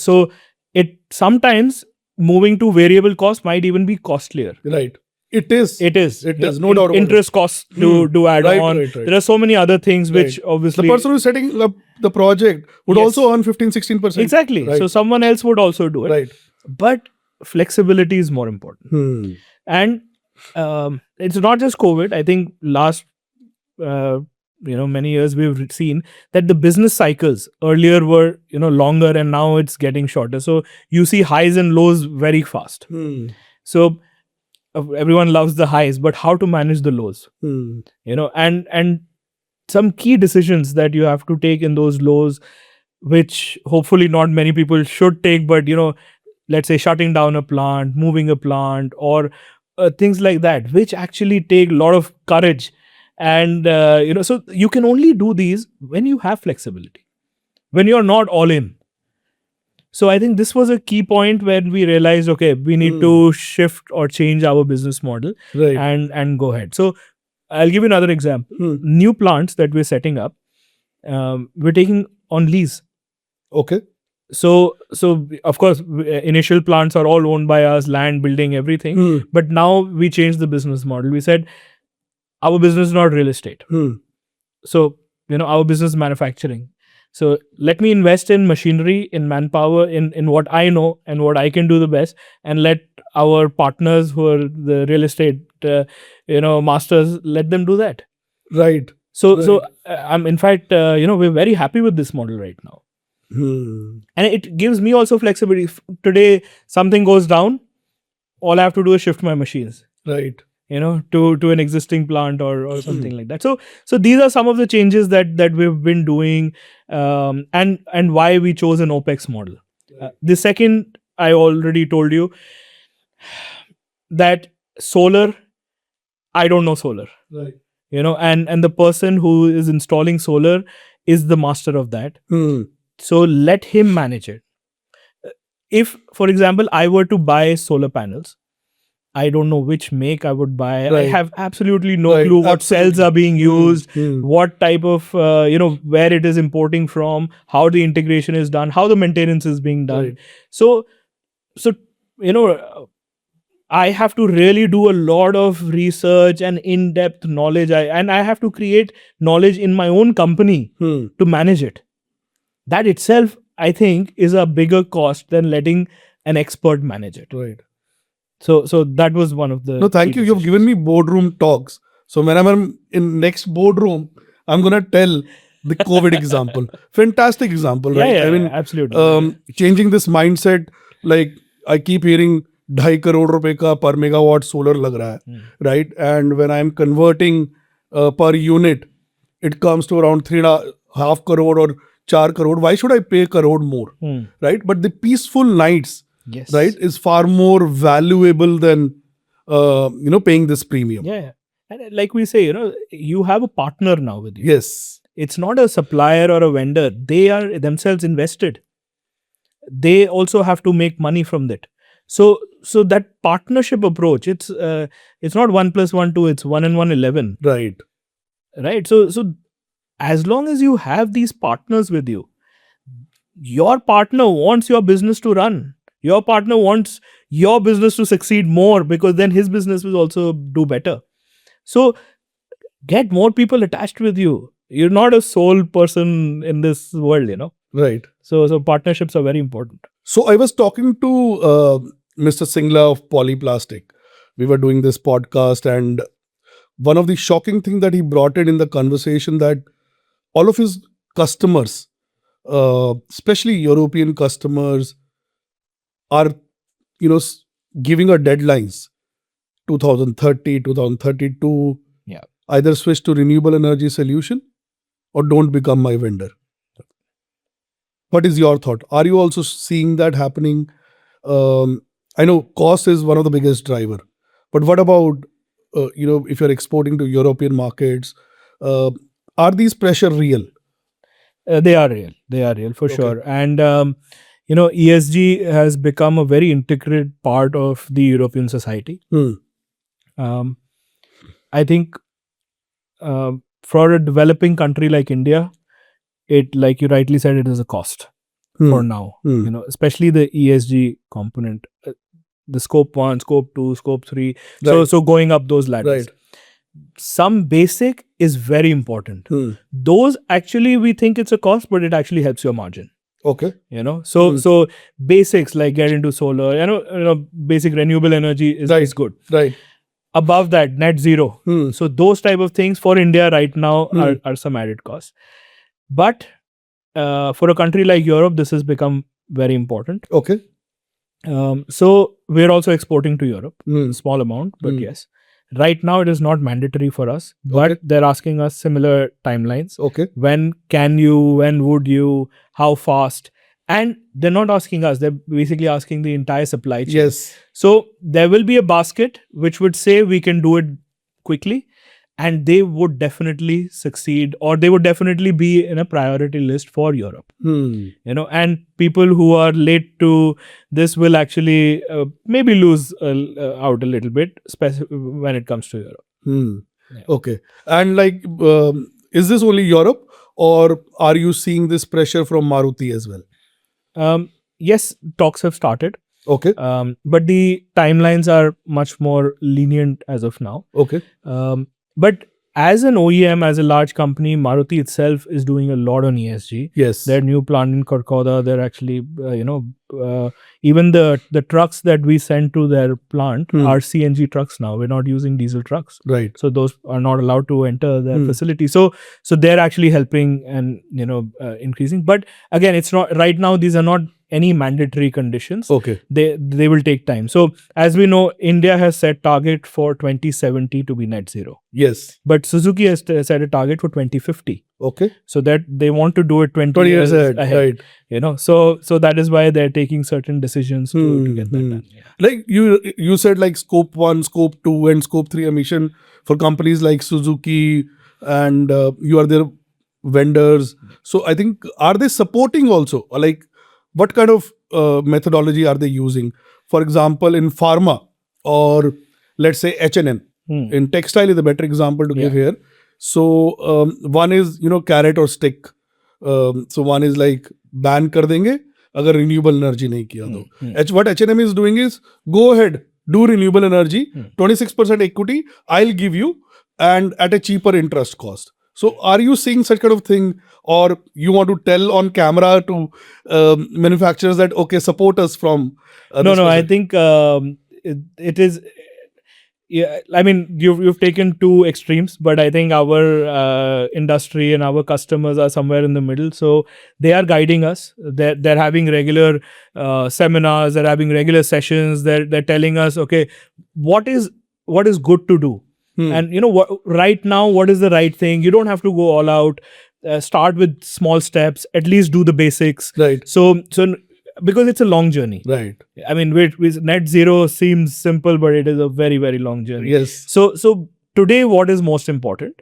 So it sometimes moving to variable cost might even be costlier. Right. It is. It is. It is. No doubt about interest costs to add Right, on. right, right. There are so many other things which Right. obviously The person who's setting up the project would Yes. also earn 15-16%. exactly. Right. So someone else would also do it. Right. But flexibility is more important. Hmm. And it's not just COVID. I think last many years we've seen that the business cycles earlier were longer, and now it's getting shorter. So you see highs and lows very fast. Hmm. So everyone loves the highs, but how to manage the lows? Hmm. And some key decisions that you have to take in those lows, which hopefully not many people should take, but let's say shutting down a plant, moving a plant, or things like that, which actually take a lot of courage. And so you can only do these when you have flexibility, when you're not all in. So I think this was a key point where we realized, okay, we need to shift or change our business model Right. and go ahead. So I'll give you another example. New plants that we're setting up, we're taking on lease. Okay. So of course, initial plants are all owned by us, land, building, everything. But now we changed the business model. We said our business is not real estate. So our business is manufacturing. So let me invest in machinery, in manpower, in what I know and what I can do the best, and let our partners who are the real estate masters, let them do that. Right. So I'm in fact we're very happy with this model right now. And it gives me also flexibility. If today something goes down, all I have to do is shift my machines. Right. To an existing plant or something like that. So these are some of the changes that we've been doing, and why we chose an Opex model. The second, I already told you that solar, I don't know solar. Right. And the person who is installing solar is the master of that. So let him manage it. If, for example, I were to buy solar panels, I don't know which make I would buy. Right. I have absolutely no clue what cells are being used, what type of, where it is importing from, how the integration is done, how the maintenance is being done. Right. So I have to really do a lot of research and in-depth knowledge. I have to create knowledge in my own company to manage it. That itself, I think, is a bigger cost than letting an expert manage it. Right. So that was one of the. No, thank you. You've given me boardroom talks. So when I'm in next boardroom, I'm gonna tell the COVID example. Fantastic example, right? Yeah, I mean, absolutely. Changing this mindset. Like I keep hearing 2.5 crore रुपए का per megawatt solar लग रहा है, right? And when I'm converting per unit, it comes to around 3.5 crore or 4 crore. Why should I pay a crore more, right? But the peaceful nights. Yes. Right, is far more valuable than paying this premium. Yeah. And like we say, you have a partner now with you. Yes. It's not a supplier or a vendor. They are themselves invested. They also have to make money from that. So that partnership approach, it's not 1 + 1 2, it's 1 and 1 11. Right. Right. So as long as you have these partners with you, your partner wants your business to run. Your partner wants your business to succeed more, because then his business will also do better. So get more people attached with you. You're not a sole person in this world, Right. So partnerships are very important. So I was talking to Mr. Singla of Polyplastic. We were doing this podcast, and one of the shocking things that he brought in the conversation, that all of his customers, especially European customers, are giving a deadlines 2030, 2032, either switch to renewable energy solution or don't become my vendor. What is your thought? Are you also seeing that happening? I know cost is one of the biggest driver, but what about if you're exporting to European markets, uh, are these pressure real? They are real. They are real for Okay. sure. And ESG has become a very integral part of the European society. Um, I think for a developing country like India, it, like you rightly said, it is a cost for now. Especially the ESG component, the scope 1, scope 2, scope 3. Right. So going up those ladders. Right. Some basic is very important. Those actually we think it's a cost, but it actually helps your margin. Okay. So basics like get into solar, basic renewable energy is good. Right. Above that, net zero. So those type of things for India right now are some added costs. But for a country like Europe, this has become very important. Okay. So we're also exporting to Europe, small amount, but yes. Right now, it is not mandatory for us, but they're asking us similar timelines. Okay. When can you? When would you? How fast? And they're not asking us. They're basically asking the entire supply chain. Yes. So there will be a basket which would say we can do it quickly, and they would definitely succeed, or they would definitely be in a priority list for Europe. And people who are late to this will actually maybe lose out a little bit, when it comes to Europe. Okay. And is this only Europe, or are you seeing this pressure from Maruti as well? Yes, talks have started. Okay. But the timelines are much more lenient as of now. Okay. But as an OEM, as a large company, Maruti itself is doing a lot on ESG. Yes. Their new plant in Kolkata, they're actually, even the trucks that we send to their plant are CNG trucks now. We're not using diesel trucks. Right. So those are not allowed to enter their facility. So they're actually helping and, increasing. But again, it's not, right now, these are not any mandatory conditions. Okay. They will take time. So as we know, India has set target for 2070 to be net zero. Yes. But Suzuki has set a target for 2050. Okay. So that they want to do it 20 years ahead. Right. So that is why they're taking certain decisions to get that done. Yeah. Like you said, like scope 1, scope 2 and scope 3 emission for companies like Suzuki, and you are their vendors. So I think, are they supporting also? Like, what kind of methodology are they using? For example, in pharma, or let's say H&M. In textile is a better example to give here. So one is, carrot or stick. So one is like ban kar denge agar renewable energy nahi kiya to. What H&M is doing is, go ahead, do renewable energy, 26% equity I'll give you, and at a cheaper interest cost. So are you seeing such kind of thing, or you want to tell on camera to manufacturers that, okay, support us from No, I think it is. Yeah, I mean, you've taken two extremes, but I think our industry and our customers are somewhere in the middle. So they are guiding us. They're having regular seminars. They're having regular sessions. They're telling us, okay, what is good to do, and right now, what is the right thing. You don't have to go all out. Start with small steps. At least do the basics. Right. So because it's a long journey. Right. I mean, with net zero seems simple, but it is a very, very long journey. Yes. So today, what is most important?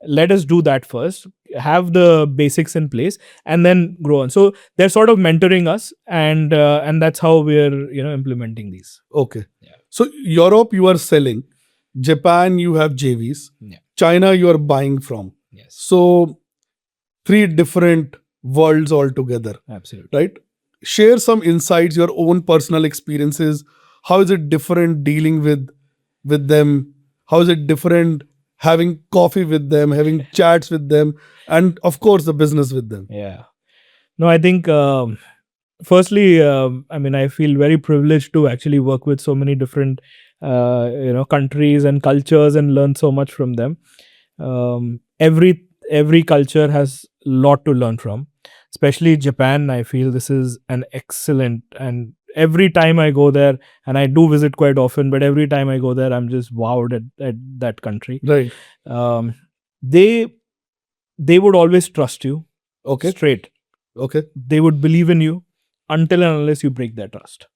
Let us do that first. Have the basics in place, and then grow on. So they're sort of mentoring us, and that's how we're implementing these. Okay. Yeah. So Europe, you are selling. Japan, you have JVs. Yeah. China, you are buying from. Yes. So 3 different worlds altogether. Absolutely. Right. Share some insights, your own personal experiences. How is it different dealing with them? How is it different having coffee with them, having chats with them, and of course the business with them? Yeah. No, I think firstly, I mean, I feel very privileged to actually work with so many different countries and cultures and learn so much from them. Every culture has a lot to learn from. Especially Japan, I feel this is an excellent and every time I go there, and I do visit quite often, but every time I go there, I'm just wowed at that country. Right. Um, they would always trust you Okay. straight. Okay. They would believe in you until and unless you break their trust.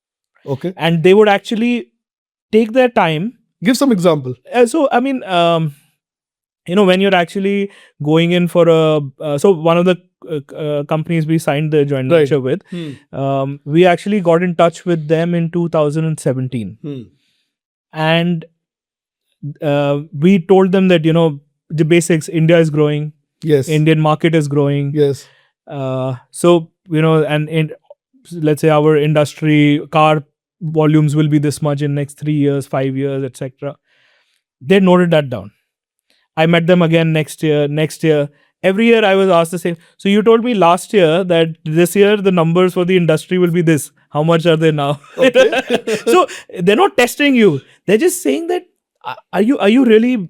Okay. And they would actually take their time. Give some example. So, I mean, when you're actually going in for so one of the companies we signed the joint Right. venture with, we actually got in touch with them in 2017. And we told them that, the basics, India is growing, Yes. Indian market is growing. Yes. So, and in, let's say our industry, car volumes will be this much in next 3 years, 5 years, etc. They noted that down. I met them again next year. Every year I was asked the same. So you told me last year that this year the numbers for the industry will be this. How much are they now? Okay. So they're not testing you. They're just saying that, are you really,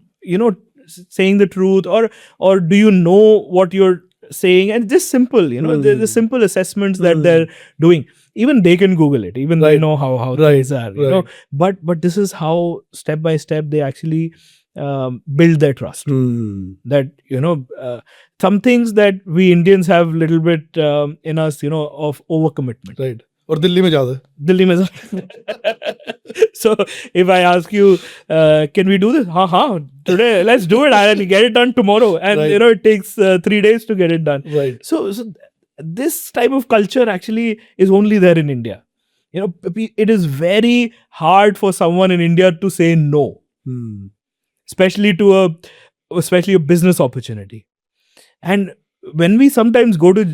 saying the truth, or do you know what you're saying? And just simple, the simple assessments that they're doing. Even they can Google it. Even they Right. know how Right. things are. You know. But this is how step by step they actually build their trust. That some things that we Indians have little bit in us, of overcommitment. Right. Or Delhi mein zyada hai. Delhi mein. So if I ask you, can we do this? Today, let's do it. I'll get it done tomorrow. And Right. it takes 3 days to get it done. Right. So this type of culture actually is only there in India. It is very hard for someone in India to say no, especially a business opportunity. And when we sometimes go to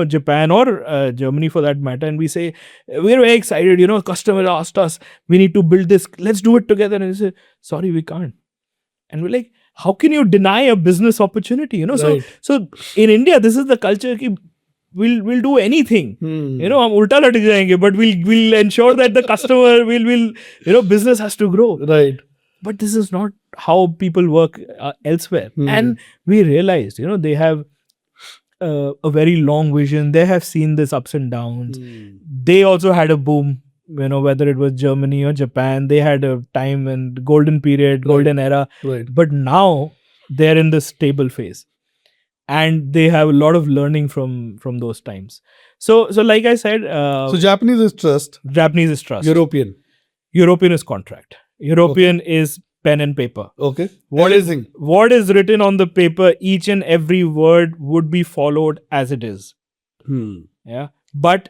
Japan or Germany for that matter, and we say we're very excited, customer asked us, we need to build this, let's do it together, and they say, sorry, we can't. And we're like, how can you deny a business opportunity? Right. So in India, this is the culture ki we'll do anything. Hum ulta lat jayenge, but we'll ensure that the customer will business has to grow. Right. But this is not how people work elsewhere. And we realized, they have a very long vision. They have seen this ups and downs. They also had a boom, whether it was Germany or Japan. They had a time and golden period, golden era. Right. But now they're in this stable phase. And they have a lot of learning from those times. So like I said... so Japanese is trust. Japanese is trust. European is contract. European is pen and paper. Okay. What is written on the paper, each and every word would be followed as it is. Yeah. But...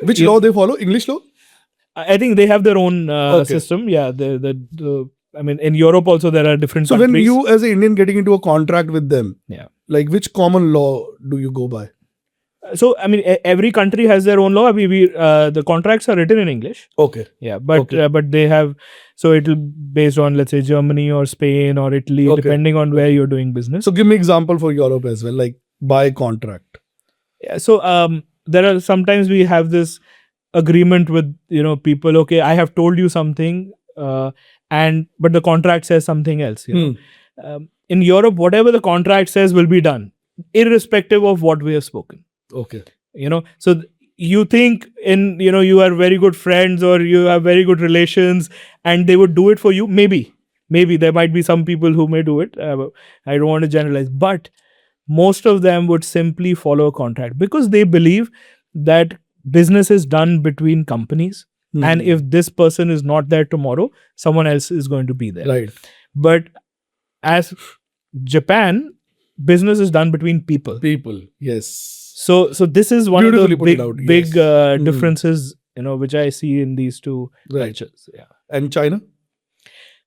which law they follow? English law? I think they have their own system. Yeah. I mean, in Europe also there are different countries. When you as an Indian getting into a contract with them, yeah, like which common law do you go by? So, I mean, every country has their own law. The contracts are written in English. Okay. Yeah, but they have, so it'll based on, let's say, Germany or Spain or Italy, depending on where you're doing business. So give me example for Europe as well, like by contract. Yeah. So there are sometimes we have this agreement with people. Okay, I have told you something, but the contract says something else. In Europe, whatever the contract says will be done, irrespective of what we have spoken. Okay. So you think you are very good friends or you have very good relations and they would do it for you. Maybe there might be some people who may do it. I don't want to generalize, but most of them would simply follow a contract because they believe that business is done between companies. And if this person is not there tomorrow, someone else is going to be there. Right. But as Japan, business is done between people. Yes. So this is one of the big differences, which I see in these two cultures. Yeah. And China?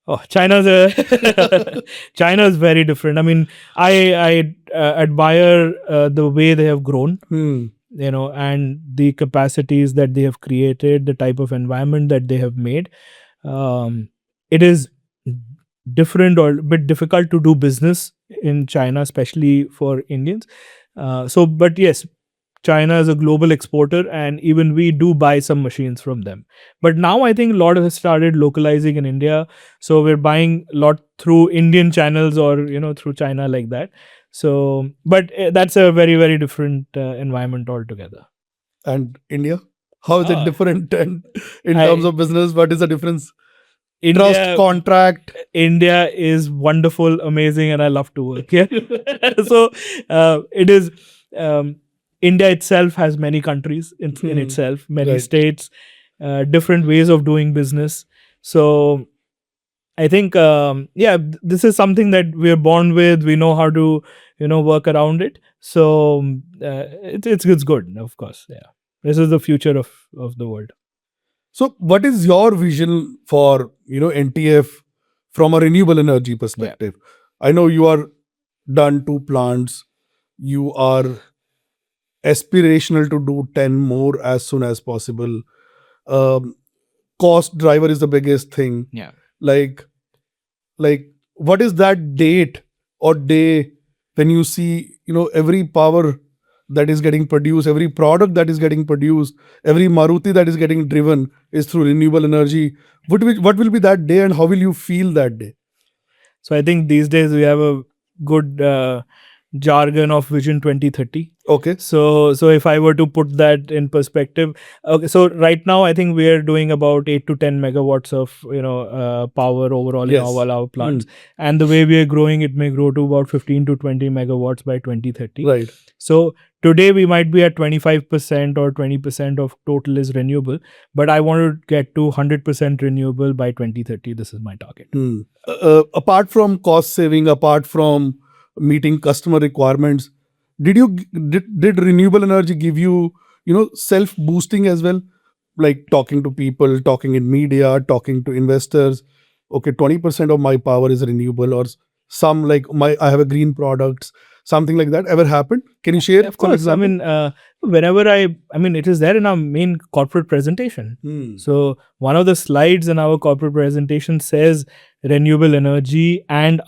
Oh, China is very different. I mean, I admire the way they have grown. And the capacities that they have created, the type of environment that they have made. It is different or a bit difficult to do business in China, especially for Indians. But yes, China is a global exporter and even we do buy some machines from them. But now I think a lot has started localizing in India. So we're buying a lot through Indian channels or, through China like that. So, but that's a very, very different environment altogether. And India? How is it Ah, different? And in I- terms of business, what is the difference? Trust, India, contract. India is wonderful, amazing, and I love to work here. So it is. India itself has many countries in itself, many Right. states, different ways of doing business. So I think, this is something that we're born with. We know how to, work around it. So it's good, of course. Yeah, this is the future of the world. So, what is your vision for NTF from a renewable energy perspective? I know you are done 2 plants. You are aspirational to do 10 more as soon as possible. Um, Cost driver is the biggest thing. Yeah. Like, what is that date or day when you see every power that is getting produced, every product that is getting produced, every Maruti that is getting driven is through renewable energy? What will be that day, and how will you feel that day? So I think these days we have a good jargon of Vision 2030. Okay. So if I were to put that in perspective, okay. So right now I think we are doing about 8 to 10 megawatts of power overall in Yes. all our plants, and the way we are growing, it may grow to about 15 to 20 megawatts by 2030. Right. So today we might be at 25% or 20% of total is renewable, but I want to get to 100% renewable by 2030. This is my target. Apart from cost saving, apart from meeting customer requirements, did renewable energy give you self boosting as well, like talking to people, talking in media, talking to investors? Okay, 20% of my power is renewable, or some like I have a green products, something like that ever happened? Can you share Of some course, I example? mean, whenever it is there in our main corporate presentation. Hmm. So one of the slides in our corporate presentation says renewable energy, and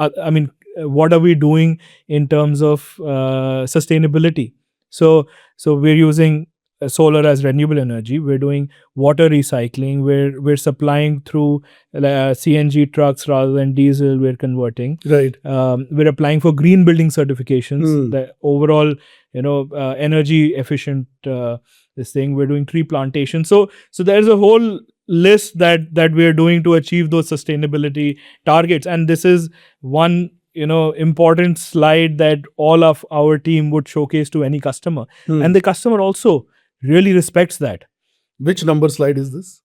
what are we doing in terms of sustainability? So we're using solar as renewable energy. We're doing water recycling. We're supplying through CNG trucks rather than diesel. We're converting. Right. We're applying for green building certifications. The overall energy efficient this thing. We're doing tree plantation. So there's a whole list that we're doing to achieve those sustainability targets, and this is one important slide that all of our team would showcase to any customer, and the customer also really respects that. Which number slide is this?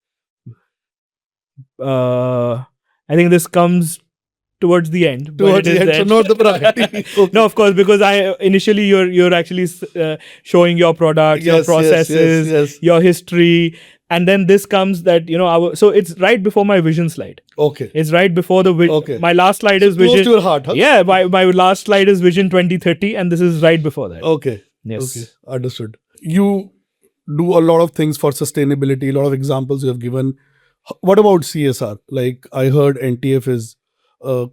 I think this comes towards the end. but Towards it is the end, so there. not the priority. Okay. No, of course, because initially you're actually showing your products, your Yes, yes, processes, yes. your history, and then this comes that so it's right before my vision slide. Okay. It's right before the vision. Okay. My last slide is Close vision. to your heart, huh? Yeah, my last slide is Vision 2030, and this is right before that. Okay. Yes. Okay. Understood. You do a lot of things for sustainability, a lot of examples you have given. What about CSR? Like I heard NTF is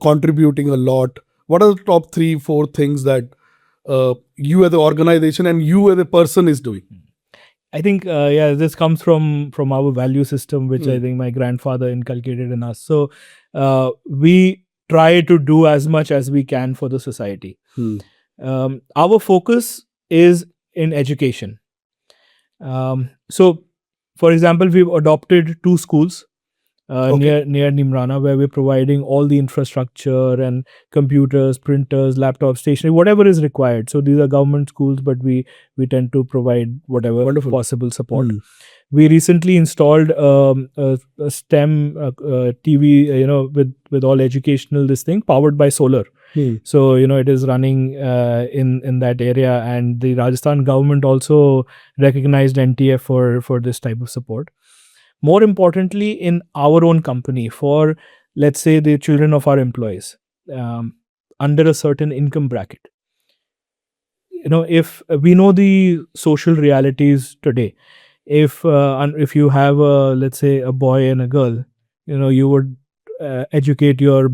contributing a lot. What are the top 3-4 things that you as the organization and you as a person is doing? I think this comes from our value system, which I think my grandfather inculcated in us. So we try to do as much as we can for the society. Our focus is in education. So, for example, we've adopted 2 schools near Nimrana, where we're providing all the infrastructure and computers, printers, laptops, stationery, whatever is required. So these are government schools, but we tend to provide whatever possible support. We recently installed a STEM TV, with all educational this thing powered by solar. So it is running in that area, and the Rajasthan government also recognized NTF for this type of support. More importantly, in our own company, for let's say the children of our employees under a certain income bracket, if we know the social realities today, if you have let's say a boy and a girl, you would educate your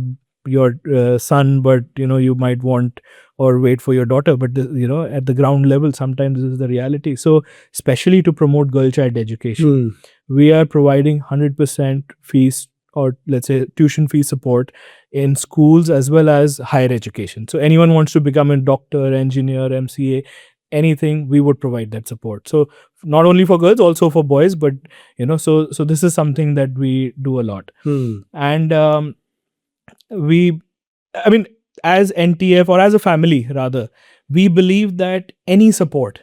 son, but you might want or wait for your daughter, but at the ground level sometimes this is the reality. So especially to promote girl child education, we are providing 100% fees, or let's say tuition fee support in schools as well as higher education. So anyone wants to become a doctor, engineer, MCA, anything, we would provide that support. So not only for girls, also for boys, but so this is something that we do a lot. And we, I mean, as NTF or as a family rather, we believe that any support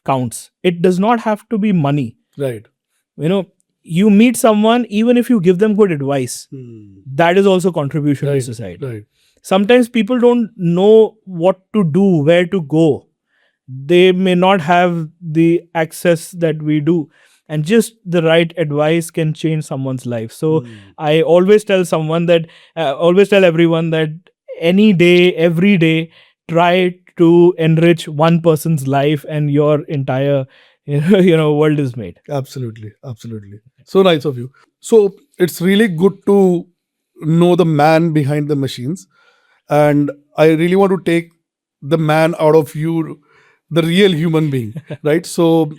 counts. It does not have to be money. Right. You meet someone, even if you give them good advice, that is also contribution to society. Right. Sometimes people don't know what to do, where to go. They may not have the access that we do. And just the right advice can change someone's life. So I always tell everyone that any day, every day, try to enrich one person's life and your entire world is made. Absolutely. So nice of you. So it's really good to know the man behind the machines. And I really want to take the man out of you, the real human being, right? So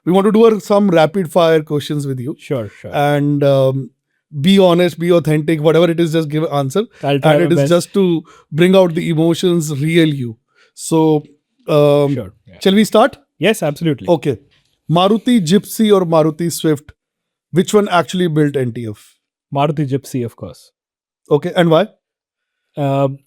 we want to do some rapid fire questions with you. Sure. And be honest, be authentic, whatever it is, just give an answer. I'll try and it my is best. just to bring out the emotions, real you. So Sure. Yeah. shall we start? Yes, absolutely. Okay. Maruti Gypsy or Maruti Swift? Which one actually built NTF? Maruti Gypsy, of course. Okay. And why?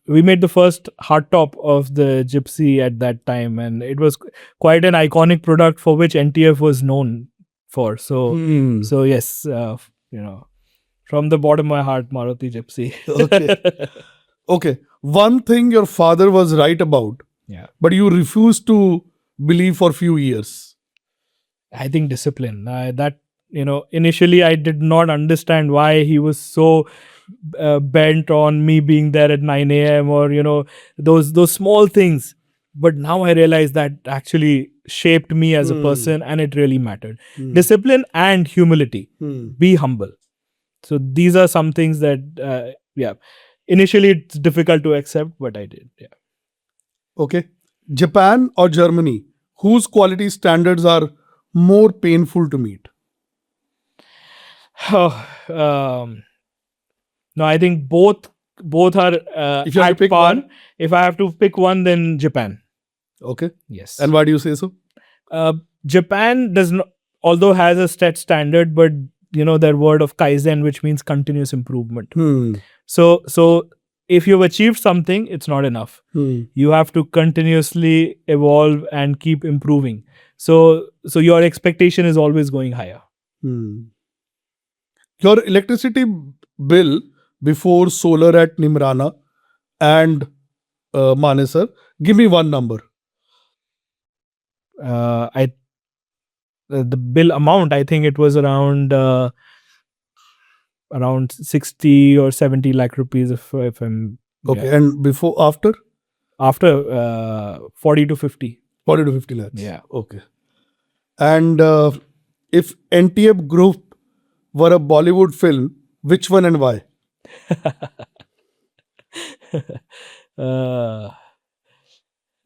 We made the first hardtop of the Gypsy at that time, and it was quite an iconic product for which NTF was known for. So yes, from the bottom of my heart, Maruti Gypsy. Okay. One thing your father was right about, but you refused to believe for few years. I think discipline. Initially I did not understand why he was so bent on me being there at 9 a.m. or those small things. But now I realize that actually shaped me as a person, and it really mattered. Discipline and humility. Be humble. So these are some things that initially it's difficult to accept, but I did. Yeah. Okay. Japan or Germany? Whose quality standards are more painful to meet? No, I think both are If you have to at pick par. one? If I have to pick one, then Japan. Okay. Yes. And why do you say so? Japan does not, although has a set standard, but their word of Kaizen, which means continuous improvement. So if you've achieved something, it's not enough. You have to continuously evolve and keep improving. So your expectation is always going higher. Your electricity bill before solar at Nimrana and Manesar, give me one number. The bill amount, I think it was around 60 or 70 lakh rupees if I'm Okay. And before, after? After 40 to 50. 40 to 50 lakhs. Yeah. Okay. And if NTF Group were a Bollywood film, which one and why?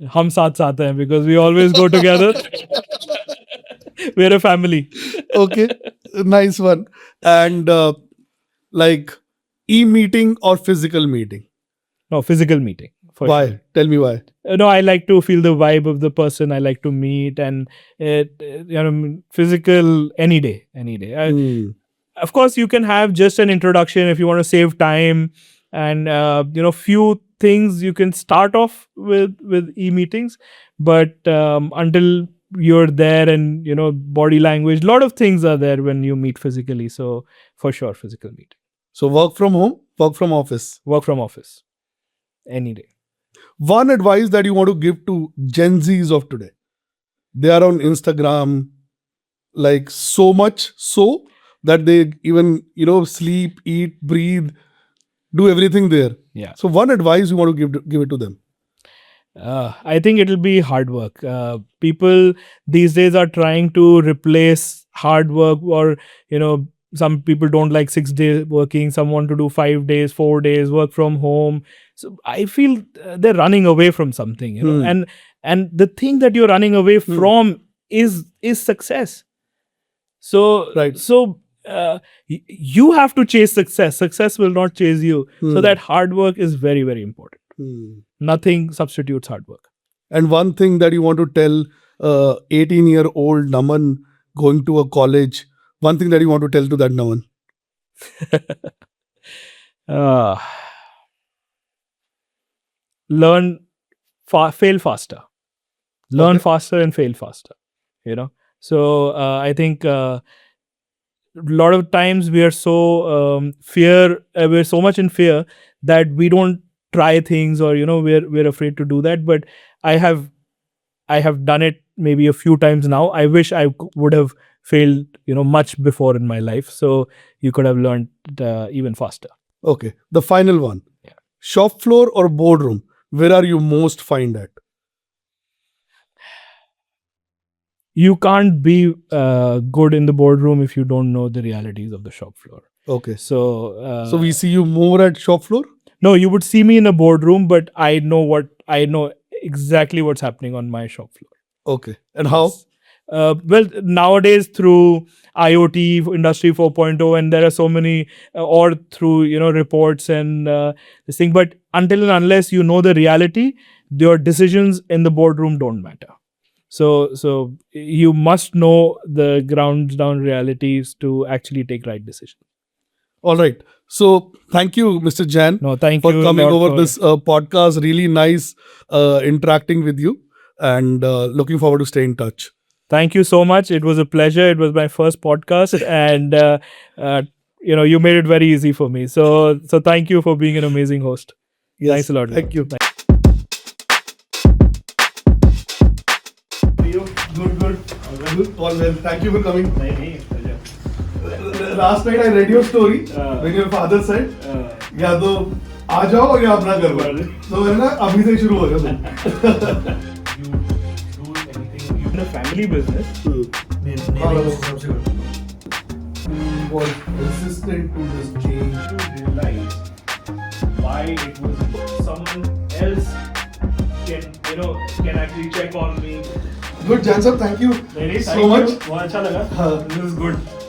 Hum saath saath hain, because we always go together. We're a family. Okay. Nice one. And like e-meeting or physical meeting? No, physical meeting. For Why? sure. Tell me why. No, I like to feel the vibe of the person I like to meet, and physical any day. Of course, you can have just an introduction if you want to save time, and few things you can start off with e-meetings, but until you're there and body language, a lot of things are there when you meet physically. So for sure, physical meeting. So work from home, work from office. Work from office any day. One advice that you want to give to Gen Zs of today. They are on Instagram, like so much so that they even, sleep, eat, breathe, do everything there. Yeah. So one advice you want to give it to them. I think it'll be hard work. People these days are trying to replace hard work, or some people don't like 6 days working. Some want to do 5 days, 4 days, work from home. So I feel they're running away from something, and the thing that you're running away from is success. So Right. You have to chase success. Success will not chase you. So that hard work is very, very important. Nothing substitutes hard work. And one thing that you want to tell 18-year-old Naman going to a college, one thing that you want to tell to that Naman. Learn, fail faster. Learn Okay. faster and fail faster. You know. So I think a lot of times we are so we're so much in fear that we don't try things, or we're afraid to do that. But I have done it maybe a few times now. I wish I would have failed much before in my life, so you could have learned even faster. Okay. The final one. Yeah. Shop floor or boardroom? Where are you most fine at? You can't be good in the boardroom if you don't know the realities of the shop floor. Okay. So So we see you more at shop floor? no, you would see me in a boardroom, but I know exactly what's happening on my shop floor. Okay. And how? Well, nowadays through IoT, Industry 4.0, and there are so many, or through reports and this thing. But until and unless you know the reality, your decisions in the boardroom don't matter. So you must know the ground down realities to actually take right decisions. All right. So thank you, Mr. Jain, No, thank for you a coming lot over for- this podcast. Really nice interacting with you, and looking forward to stay in touch. Thank you so much. It was a pleasure. It was my first podcast, and you made it very easy for me. So thank you for being an amazing host. Yes. Thanks a lot. Thank you. Good. All well. Thank you for coming. Last night I read your story when your father said, या तो आ जाओ या अपना घर पर. तो है ना अभी से शुरू हो जाओ. In a family business, Who was resistant to this change? to realize why it was someone else can actually check on me. Good, Jain sir. Thank you Very so much. बहुत अच्छा लगा. हाँ. This is good.